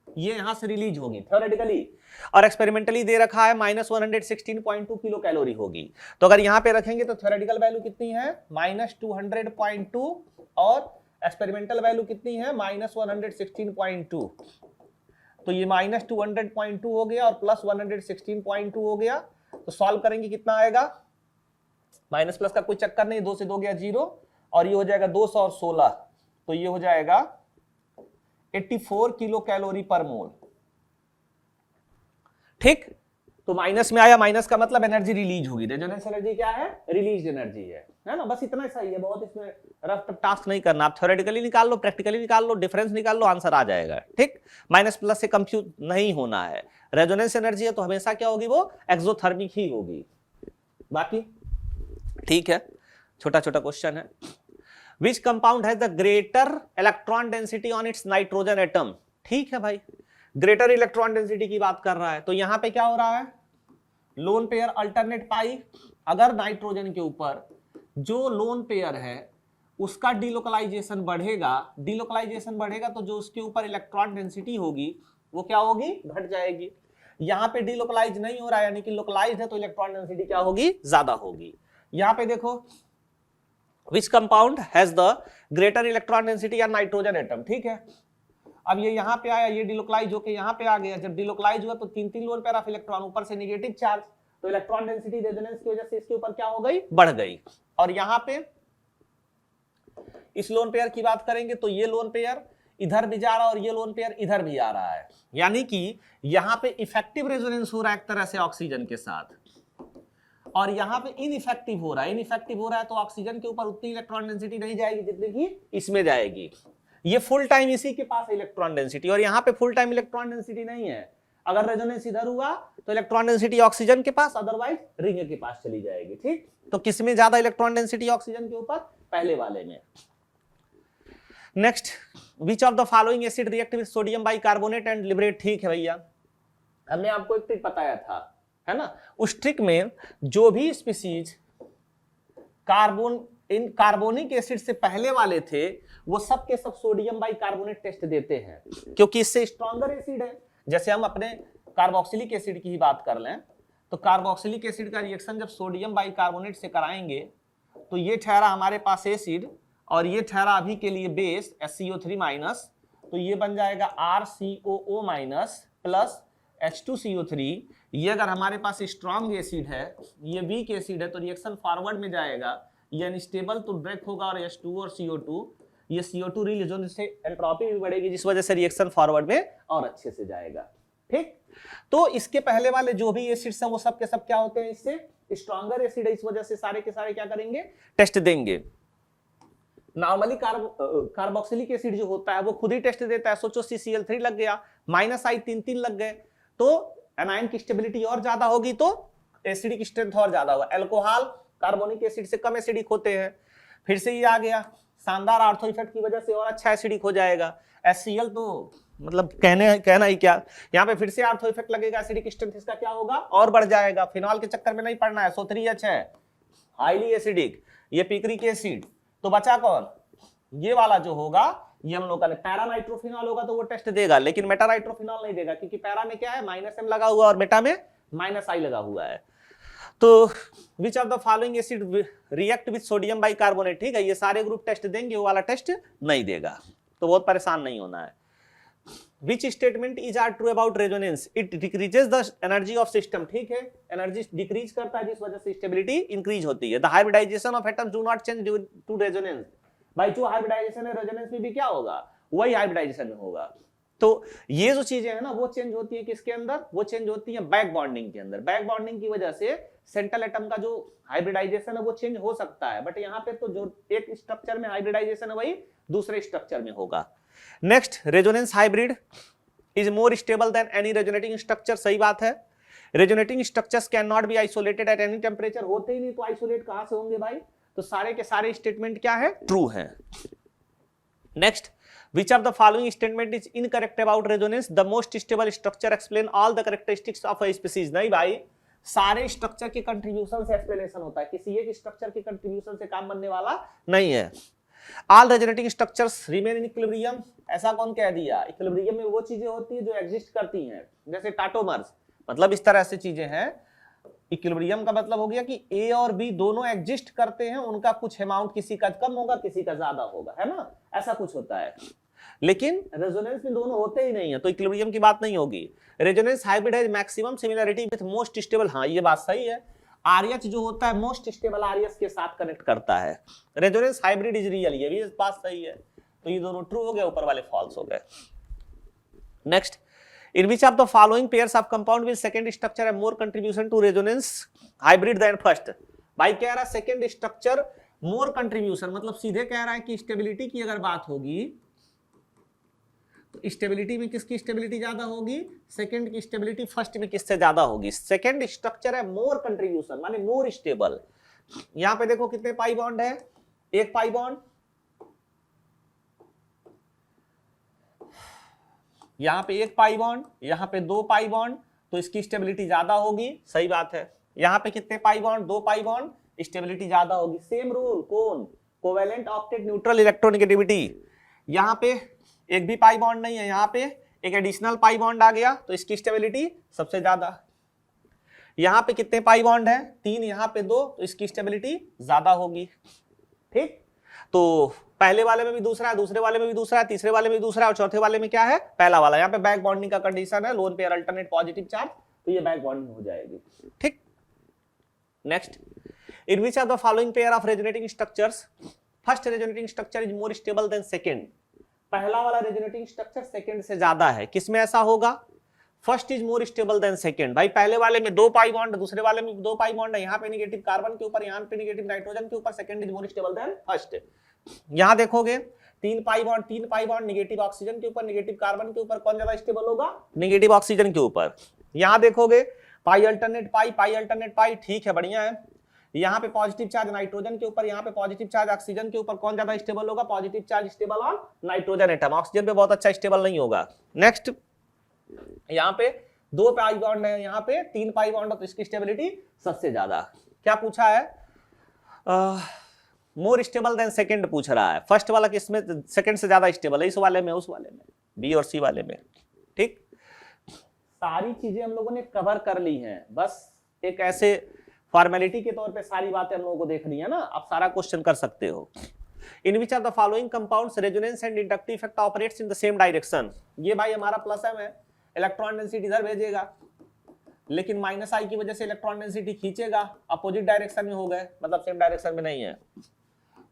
ये यहां से रिलीज होगी थ्योरेटिकली, और एक्सपेरिमेंटली दे रखा है -116.2 किलो कैलोरी होगी। तो अगर यहां पे रखेंगे तो थ्योरेटिकल वैल्यू कितनी है, -200.2, और एक्सपेरिमेंटल वैल्यू कितनी है, -116.2, तो ये -200.2 हो गया और +116.2 हो गया, तो सॉल्व करेंगे कितना आएगा, माइनस प्लस का कोई चक्कर नहीं, 2 से 2 गया 0, और ये हो जाएगा 200 और 16, तो ये हो जाएगा 84 किलो कैलोरी पर मोल। ठीक, तो माइनस में आया, माइनस का मतलब एनर्जी रिलीज होगी, रेजोनेंस एनर्जी क्या है, रिलीज एनर्जी है ना, बस इतना सही है, बहुत इसमें रफ टास्क नहीं करना, आप थ्योरेटिकली निकाल लो, प्रैक्टिकली निकाल लो, डिफरेंस निकाल लो, आंसर आ जाएगा। ठीक, माइनस प्लस से कंफ्यूज नहीं होना है, रेजोनेंस एनर्जी है तो हमेशा क्या होगी, वो एक्सोथर्मिक ही होगी। बाकी ठीक है, छोटा छोटा क्वेश्चन है। Which compound has the greater electron density on it's nitrogen atom. ठीक है भाई, ग्रेटर इलेक्ट्रॉन डेंसिटी की बात कर रहा है, तो यहां पे क्या हो रहा है, लोन पेयर अल्टरनेट पाई। अगर नाइट्रोजन के ऊपर जो लोन पेयर है उसका डिलोकलाइजेशन बढ़ेगा, डिलोकलाइजेशन बढ़ेगा तो जो उसके ऊपर इलेक्ट्रॉन डेंसिटी होगी वो क्या होगी, घट जाएगी। यहां पे डिलोकलाइज नहीं हो रहा है, यानी कि लोकलाइज है, तो इलेक्ट्रॉन डेंसिटी क्या होगी, ज्यादा होगी। यहां पे देखो which compound has the greater electron density या नाइट्रोजन एटम। ठीक है, अब ये यहां पे आया, ये डिलोकलाइज होके यहां पे आ गया। जब डिलोकलाइज हुआ तो 3 लोन पेयर ऑफ इलेक्ट्रॉन, ऊपर से नेगेटिव चार्ज, तो इलेक्ट्रॉन डेंसिटी रेजोनेंस की वजह से इसके ऊपर क्या हो गई, बढ़ गई। और यहां पे इस लोन पेयर की बात करेंगे तो ये लोन पेयर इधर भी जा रहा है और ये लोन पेयर इधर भी आ रहा है, यानी कि यहां पे इफेक्टिव रेजोनेंस हो रहा है एक तरह से ऑक्सीजन के साथ, और यहां पे इनइफेक्टिव हो रहा है। इनइफेक्टिव हो रहा है तो ऑक्सीजन के ऊपर उतनी इलेक्ट्रॉन डेंसिटी नहीं जाएगी जितनी कि इसमें जाएगी। ये फुल टाइम इसी के पास इलेक्ट्रॉन डेंसिटी, और यहां पे फुल टाइम इलेक्ट्रॉन डेंसिटी नहीं है। अगर रेजोनेंस इधर हुआ तो इलेक्ट्रॉन डेंसिटी ऑक्सीजन के पास, अदरवाइज रिंग के पास चली जाएगी। ठीक, तो किसमें ज्यादा इलेक्ट्रॉन डेंसिटी ऑक्सीजन के ऊपर, पहले वाले में। Next, which of the following acid react with sodium bicarbonate and liberate. ठीक है भैया, हमने आपको एक ट्रिक बताया था, है ना, उस ट्रिक में जो भी स्पीसीज इन कार्बोनिक एसिड से पहले वाले थे वो सब के सब सोडियम बाइकार्बोनेट टेस्ट देते हैं, क्योंकि इससे स्ट्रॉन्गर एसिड है। जैसे हम अपने कार्बोक्सिलिक एसिड की ही बात कर लें तो कार्बोक्सिलिक एसिड का रिएक्शन जब सोडियम बाइकार्बोनेट से कराएंगे तो ये ठहरा हमारे पास एसिड और ये ठहरा अभी के लिए बेस SCO3 माइनस, तो ये बन जाएगा RCOO माइनस प्लस H2CO3। ये अगर हमारे पास स्ट्रॉन्ग एसिड है, ये वीक एसिड है, तो रिएक्शन फॉरवर्ड में जाएगा, ये अनस्टेबल तो ब्रेक होगा और H2 और CO2, ये CO2 रिलीज होने से एंट्रोपी भी बढ़ेगी, जिस वजह से रिएक्शन फॉरवर्ड में और अच्छे से जाएगा। ठीक, तो इसके पहले वाले जो भी एसिड्स हैं वो सब के सब क्या होते हैं, इससे स्ट्रॉन्गर एसिड है, इस वजह से सारे के सारे क्या करेंगे, टेस्ट देंगे। नॉर्मली कार्बोक्सिलिक एसिड जो होता है वो खुद ही टेस्ट देता है। सोचो CCl3 लग गया, -I 3 लग गए, तो एनायन की स्टेबिलिटी और ज्यादा होगी, तो एसिडिक स्ट्रेंथ और ज्यादा होगा। अल्कोहल कार्बोनिक एसिड से कम एसिडिक होते हैं। फिर से ये आ गया, शानदार आर्थो इफेक्ट की वजह से और अच्छा एसिडिक हो जाएगा। HCl तो मतलब कहना ही क्या, यहाँ पे फिर से आर्थो इफेक्ट लगेगा, एसिडिक स्ट्रेंथ इसका क्या होगा, और बढ़ जाएगा। फिनॉल के चक्कर में नहीं पड़ना है, SO3H है, हाईली एसिडिक, ये पिक्रिक एसिड, तो बचा कौन, ये वाला जो होगा, ये हम लोग का पैरा नाइट्रोफिनॉल होगा तो वो टेस्ट देगा, लेकिन मेटा नाइट्रोफिनॉल नहीं देगा, क्योंकि पैरा में क्या है, -M लगा हुआ और मेटा में -I लगा हुआ है। तो which of the following acid react with sodium bicarbonate. ठीक है, ये सारे ग्रुप टेस्ट देंगे, वो वाला टेस्ट नहीं देगा, तो बहुत परेशान नहीं होना है। Which statement is are true about resonance? It decreases the energy of system. ठीक है, एनर्जी डिक्रीज करता है, जिस वजह से स्टेबिलिटी इंक्रीज होती है। The hybridization of atoms do not change due to resonance. भाई जो हाइब्रिडाइजेशन है रेजोनेंस में भी क्या होगा, वही हाइब्रिडाइजेशन में होगा। तो ये जो चीजें हैं ना वो चेंज होती है किसके अंदर, वो चेंज होती है बैक बॉन्डिंग के अंदर। बैक बॉन्डिंग की वजह से सेंट्रल एटम का जो हाइब्रिडाइजेशन है वो चेंज हो सकता है, बट यहाँ पे तो जो एक स्ट्रक्चर में हाइब्रिडाइजेशन है वही दूसरे स्ट्रक्चर में होगा। Next, resonance hybrid is more stable then any resonating structure. सही बात है, resonating structures can not be isolated at any temperature. होते ही नहीं तो आइसोलेट कहां से होंगे भाई, तो सारे के सारे स्टेटमेंट क्या है, ट्रू है। Next, which of the following statement is incorrect about resonance? The most stable structure explain all the characteristics of a species. नहीं भाई, सारे स्ट्रक्चर के कंट्रीब्यूशन से एक्सप्लेनेशन होता है, किसी एक स्ट्रक्चर के कंट्रीब्यूशन से काम बनने वाला नहीं है। All resonating structures remain in equilibrium. ऐसा कौन कह दिया, इक्विलिब्रियम में वो चीजें होती है जो एग्जिस्ट करती हैं, जैसे टाटोमर्स, मतलब इस तरह से चीजें हैं। इक्विलिब्रियम का मतलब हो गया कि ए और बी दोनों एग्जिस्ट करते हैं, उनका कुछ अमाउंट किसी का कम होगा किसी का ज्यादा होगा, है ना, ऐसा कुछ होता है। लेकिन रेजोनेंस में दोनों होते ही नहीं है, तो इक्विलिब्रियम की बात नहीं होगी। Resonance hybrid has maximum similarity with most stable. हाँ, ये बात सही है, आरएच जो होता है मोस्ट स्टेबल आरएस के साथ कनेक्ट करता है। रेजोनेंस हाइब्रिड इज रियल, ये भी बात सही है, तो ये दोनों ट्रू हो गए, ऊपर वाले फॉल्स हो गए। Next, in which of the following pairs of compound with second structure have more contribution to resonance hybrid than first? भाई कह रहा है सेकेंड स्ट्रक्चर मोर कंट्रीब्यूशन, मतलब सीधे कह रहा है कि स्टेबिलिटी की अगर बात होगी तो स्टेबिलिटी में किसकी स्टेबिलिटी ज्यादा होगी, सेकेंड की स्टेबिलिटी फर्स्ट में किससे ज्यादा होगी। सेकेंड स्ट्रक्चर है मोर कंट्रीब्यूशन, माने मोर स्टेबल। यहां पे देखो कितने पाई बॉन्ड है, एक पाई बॉन्ड, यहाँ पे 1 पाई बॉन्ड, यहाँ पे 2 पाई बॉन्ड, तो इसकी स्टेबिलिटी ज्यादा होगी, सही बात है। यहाँ पे कितने pi bond, 2 pi bond, stability ज्यादा होगी। सेम रूल कौन, कोवेलेंट ऑक्टेट न्यूट्रल इलेक्ट्रोनेगेटिविटी। यहाँ पे एक भी पाई बॉन्ड नहीं है, यहाँ पे एक एडिशनल पाई बॉन्ड आ गया तो इसकी स्टेबिलिटी सबसे ज्यादा। यहाँ पे कितने पाई बॉन्ड है, 3, यहाँ पे 2, तो इसकी स्टेबिलिटी ज्यादा होगी। ठीक, तो पहले वाले में भी दूसरा है, दूसरे वाले में भी दूसरा है, तीसरे वाले में भी दूसरा है, और चौथे वाले में क्या है, पहला वाला। यहाँ पे बैक बॉन्डिंग का कंडीशन है, lone pair alternate positive charge, तो ये बैक बॉन्डिंग हो जाएगी। ठीक, next, in which are the following pair of resonating structures first resonating structure is more stable than second. पहला वाला रेजोनेटिंग स्ट्रक्चर सेकेंड से ज्यादा है, किसमें ऐसा होगा, first is more stable than second. भाई पहले वाले में 2 पाई बॉन्ड, दूसरे वाले में 2 पाई बॉन्ड है, यहाँ पे नेगेटिव कार्बन के ऊपर, यहाँ पे नेगेटिव नाइट्रोजन के ऊपर, second is more stable then first. यहाँ देखोगे 3 पाई बॉन्ड नेगेटिव ऑक्सीजन के ऊपर, नेगेटिव कार्बन के ऊपर, कौन ज्यादा स्टेबल होगा, नेगेटिव ऑक्सीजन के ऊपर। यहाँ देखोगे पाई अल्टरनेट पाई, ठीक है, बढ़िया है। यहाँ पे पॉजिटिव चार्ज नाइट्रोजन के ऊपर, यहाँ पे पॉजिटिव चार्ज ऑक्सीजन के ऊपर, कौन ज्यादा स्टेबल होगा, positive charge stable on nitrogen atom, oxygen पे बहुत अच्छा स्टेबल नहीं होगा। नेक्स्ट, यहाँ पे 2 पाई बॉन्ड है, यहाँ पे 3 पाई बॉन्ड है, तो इसकी स्टेबिलिटी सबसे ज्यादा। क्या पूछा है, मोर स्टेबल देन सेकंड पूछ रहा है। फर्स्ट वाला किसमें सेकंड से ज्यादा स्टेबल है, इस वाले में, उस वाले में, बी और सी वाले में। ठीक, सारी चीजें हम लोगों ने कवर कर ली हैं, बस एक ऐसे फॉर्मेलिटी के तौर पे सारी बातें हम लोगों को देखनी है ना, आप सारा क्वेश्चन कर सकते हो। In which are the following compounds resonance and inductive effect operates in the same direction. ये भाई हमारा प्लस एम है, इलेक्ट्रॉन डेंसिटी इधर भेजेगा, लेकिन माइनस आई की वजह से इलेक्ट्रॉन डेंसिटी खींचेगा, अपोजिट डायरेक्शन में हो गए, मतलब सेम डायरेक्शन में नहीं है।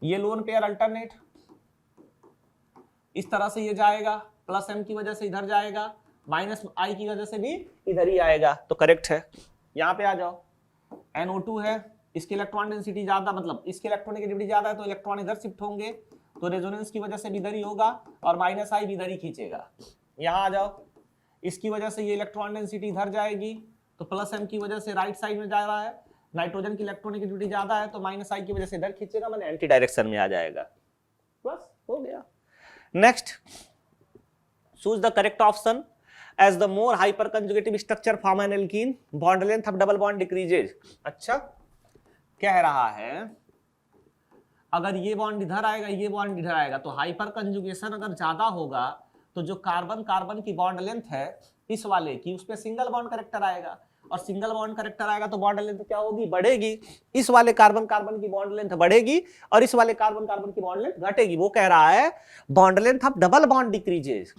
ये लोन पेयर अल्टरनेट इस तरह से ये जाएगा, प्लस एम की वजह से इधर जाएगा, माइनस आई की वजह से भी इधर ही आएगा, तो करेक्ट है। यहाँ पे आ जाओ, NO2 है, इसकी इलेक्ट्रॉन डेंसिटी ज्यादा, मतलब इसकी इलेक्ट्रोनेगेटिविटी ज्यादा है, तो इलेक्ट्रॉन इधर शिफ्ट होंगे, तो रेजोनेंस की वजह से भी इधर ही होगा, और माइनस आई भी इधर ही खींचेगा। यहाँ आ जाओ, इसकी वजह से ये इलेक्ट्रॉन डेंसिटी इधर जाएगी, तो प्लस एम की वजह से राइट साइड में जा रहा है, नाइट्रोजन की इलेक्ट्रोनेगेटिविटी ज्यादा है, तो माइनस आई की वजह से इधर खींचेगा, मैंने एंटी डायरेक्शन में आ जाएगा, बस हो गया। Next, choose the correct option as the more hyperconjugative structure form an alkene, bond length of double bond decreases। अच्छा, कह रहा है अगर ये बॉन्ड इधर आएगा, ये बॉन्ड इधर आएगा, तो हाइपर कंजुगेशन अगर ज्यादा होगा तो जो कार्बन कार्बन की बॉन्ड लेंथ है इस वाले की, उसपे सिंगल बॉन्ड करेक्टर आएगा, और सिंगल बॉन्ड करेक्टर आएगा तो बॉन्ड लेंथ क्या होगी, बढ़ेगी। इस वाले कार्बन कार्बन की बॉन्ड लेंथ बढ़ेगी और इस वाले कार्बन कार्बन की बॉन्ड लेंथ घटेगी। वो कह रहा है bond length of double bond decreases.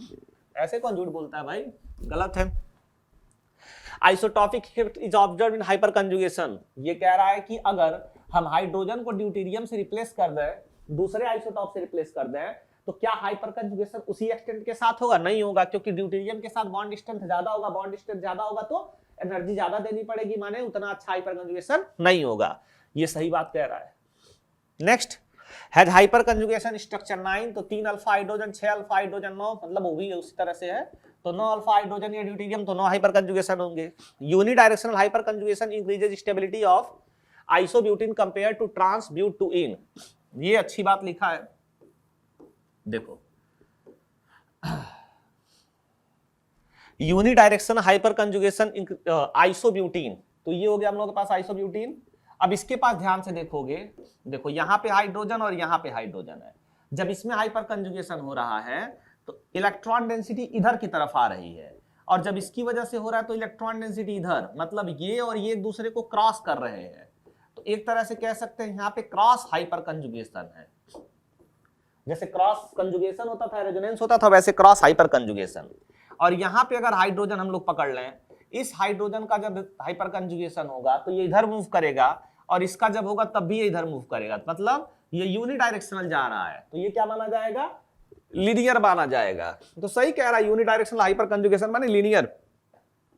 ऐसे कौन झूठ बोलता है भाई, गलत है। Isotopic effect is observed in hyper conjugation. ये कह रहा है कि अगर हम हाइड्रोजन को ड्यूटेरियम से रिप्लेस कर दें, दूसरे आइसोटॉप से रिप्लेस कर दें, तो क्या हाइपर कंजुगेशन उसी एक्सटेंट के साथ होगा, नहीं होगा, क्योंकि ड्यूटेरियम के साथ बॉन्ड स्ट्रेंथ ज्यादा होगा, बॉन्ड स्ट्रेंथ ज्यादा होगा तो एनर्जी ज्यादा देनी पड़ेगी, माने उतना अच्छा हाइपर कंजुगेशन नहीं होगा। ये सही बात कह रहा है। Next, has hyper conjugation structure 9, तो 3 अल्फा हाइड्रोजन, 6 अल्फा हाइड्रोजन, 9, मतलब वो भी उसी तरह से है, तो 9 अल्फा हाइड्रोजन या ड्यूटेरियम, तो 9 हाइपर कंजुगेशन होंगे। Unidirectional hyper conjugation increases stability of isobutene compare to transbutene. ये अच्छी बात लिखा है, देखो यूनिडायरेक्शनल हाइपर कंजुगेशन आइसोब्यूटीन, तो ये हो गया हम लोग के पास आइसोब्यूटीन। अब इसके पास ध्यान से देखोगे, देखो यहाँ पे हाइड्रोजन और यहाँ पे हाइड्रोजन है, जब इसमें हाइपर कंजुगेशन हो रहा है तो इलेक्ट्रॉन डेंसिटी इधर की तरफ आ रही है, और जब इसकी वजह से हो रहा है तो इलेक्ट्रॉन डेंसिटी इधर, मतलब ये और ये एक दूसरे को क्रॉस कर रहे हैं, तो एक तरह से कह सकते हैं यहाँ पे क्रॉस हाइपर कंजुगेशन है। जैसे क्रॉस कंजुगेशन होता था, रेजोनेंस होता था, वैसे क्रॉस हाइपर कंजुगेशन। और यहाँ पे अगर हाइड्रोजन हम लोग पकड़ लें, इस हाइड्रोजन का जब हाइपर कंजुगेशन होगा तो ये इधर मूव करेगा, और इसका जब होगा तब भी ये इधर मूव करेगा, मतलब ये यूनिडायरेक्शनल जा रहा है, तो ये क्या माना जाएगा, लीनियर माना जाएगा। तो सही कह रहा है, यूनिडायरेक्शनल हाइपर कंजुगेशन माने लीनियर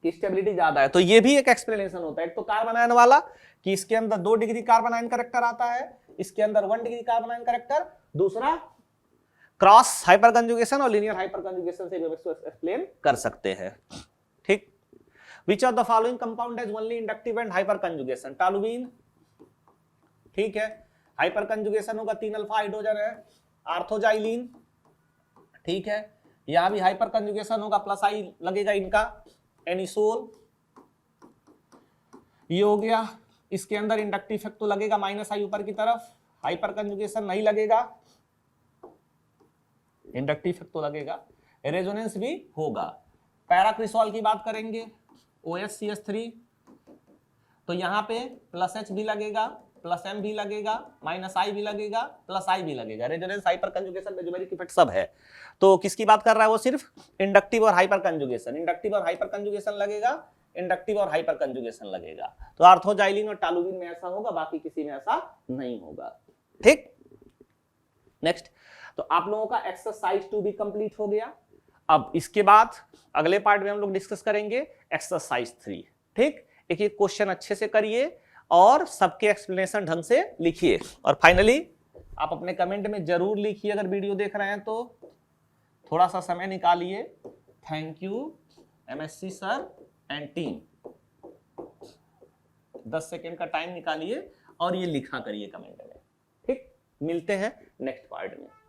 की स्टेबिलिटी ज्यादा है। तो ये भी एक एक्सप्लेनेशन होता है। एक तो कार्बन आयन वाला कि इसके अंदर 2 डिग्री कार्बन आयन करेक्टर आता है, इसके अंदर 1 डिग्री कार्बन आयन करेक्टर, दूसरा क्रॉस हाइपर कंजुगेशन और लीनियर हाइपर कंजुगेशन से भी इसको एक्सप्लेन कर सकते हैं। ठीक, which of the following compound has only inductive and hyper conjugation, toluene, ठीक है, हाइपर कंजुगेशन होगा, 3 अल्फा हाइड्रोजन है, आर्थोजाइलिन, ठीक है, यहां भी हाइपर कंजुगेशन होगा, प्लस आई लगेगा इनका, एनिसोल ये हो गया। इसके अंदर इंडक्टिव इफेक्ट तो लगेगा माइनस आई ऊपर की तरफ, हाइपर कंजुगेशन नहीं लगेगा, इंडक्टिव इफेक्ट तो लगेगा, रेजोनेंस भी होगा। पैराक्रिसॉल की बात करेंगे, OHCH3 तो यहां पे प्लस H भी लगेगा, प्लस M भी लगेगा, माइनस I भी लगेगा, प्लस I भी लगेगा, resonance hyper conjugation mesomeric effect सब है। तो किसकी बात कर रहा है वो, सिर्फ इंडक्टिव और हाइपर कंजुगेशन, इंडक्टिव और हाइपर कंजुगेशन लगेगा, इंडक्टिव और हाइपर कंजुगेशन लगेगा। तो आर्थोजाइलिन और टालुगिन में ऐसा होगा, बाकी किसी में ऐसा नहीं होगा। ठीक, नेक्स्ट, तो आप लोगों का एक्सरसाइज 2 भी कंप्लीट हो गया। अब इसके बाद अगले पार्ट में हम लोग डिस्कस करेंगे एक्सरसाइज 3। ठीक, एक एक क्वेश्चन अच्छे से करिए और सबके एक्सप्लेनेशन ढंग से लिखिए, और फाइनली आप अपने कमेंट में जरूर लिखिए अगर वीडियो देख रहे हैं तो, थोड़ा सा समय निकालिए। Thank you MSc sir and team, 10 second का टाइम निकालिए और ये लिखा करिए कमेंट में। ठीक, मिलते हैं नेक्स्ट पार्ट में।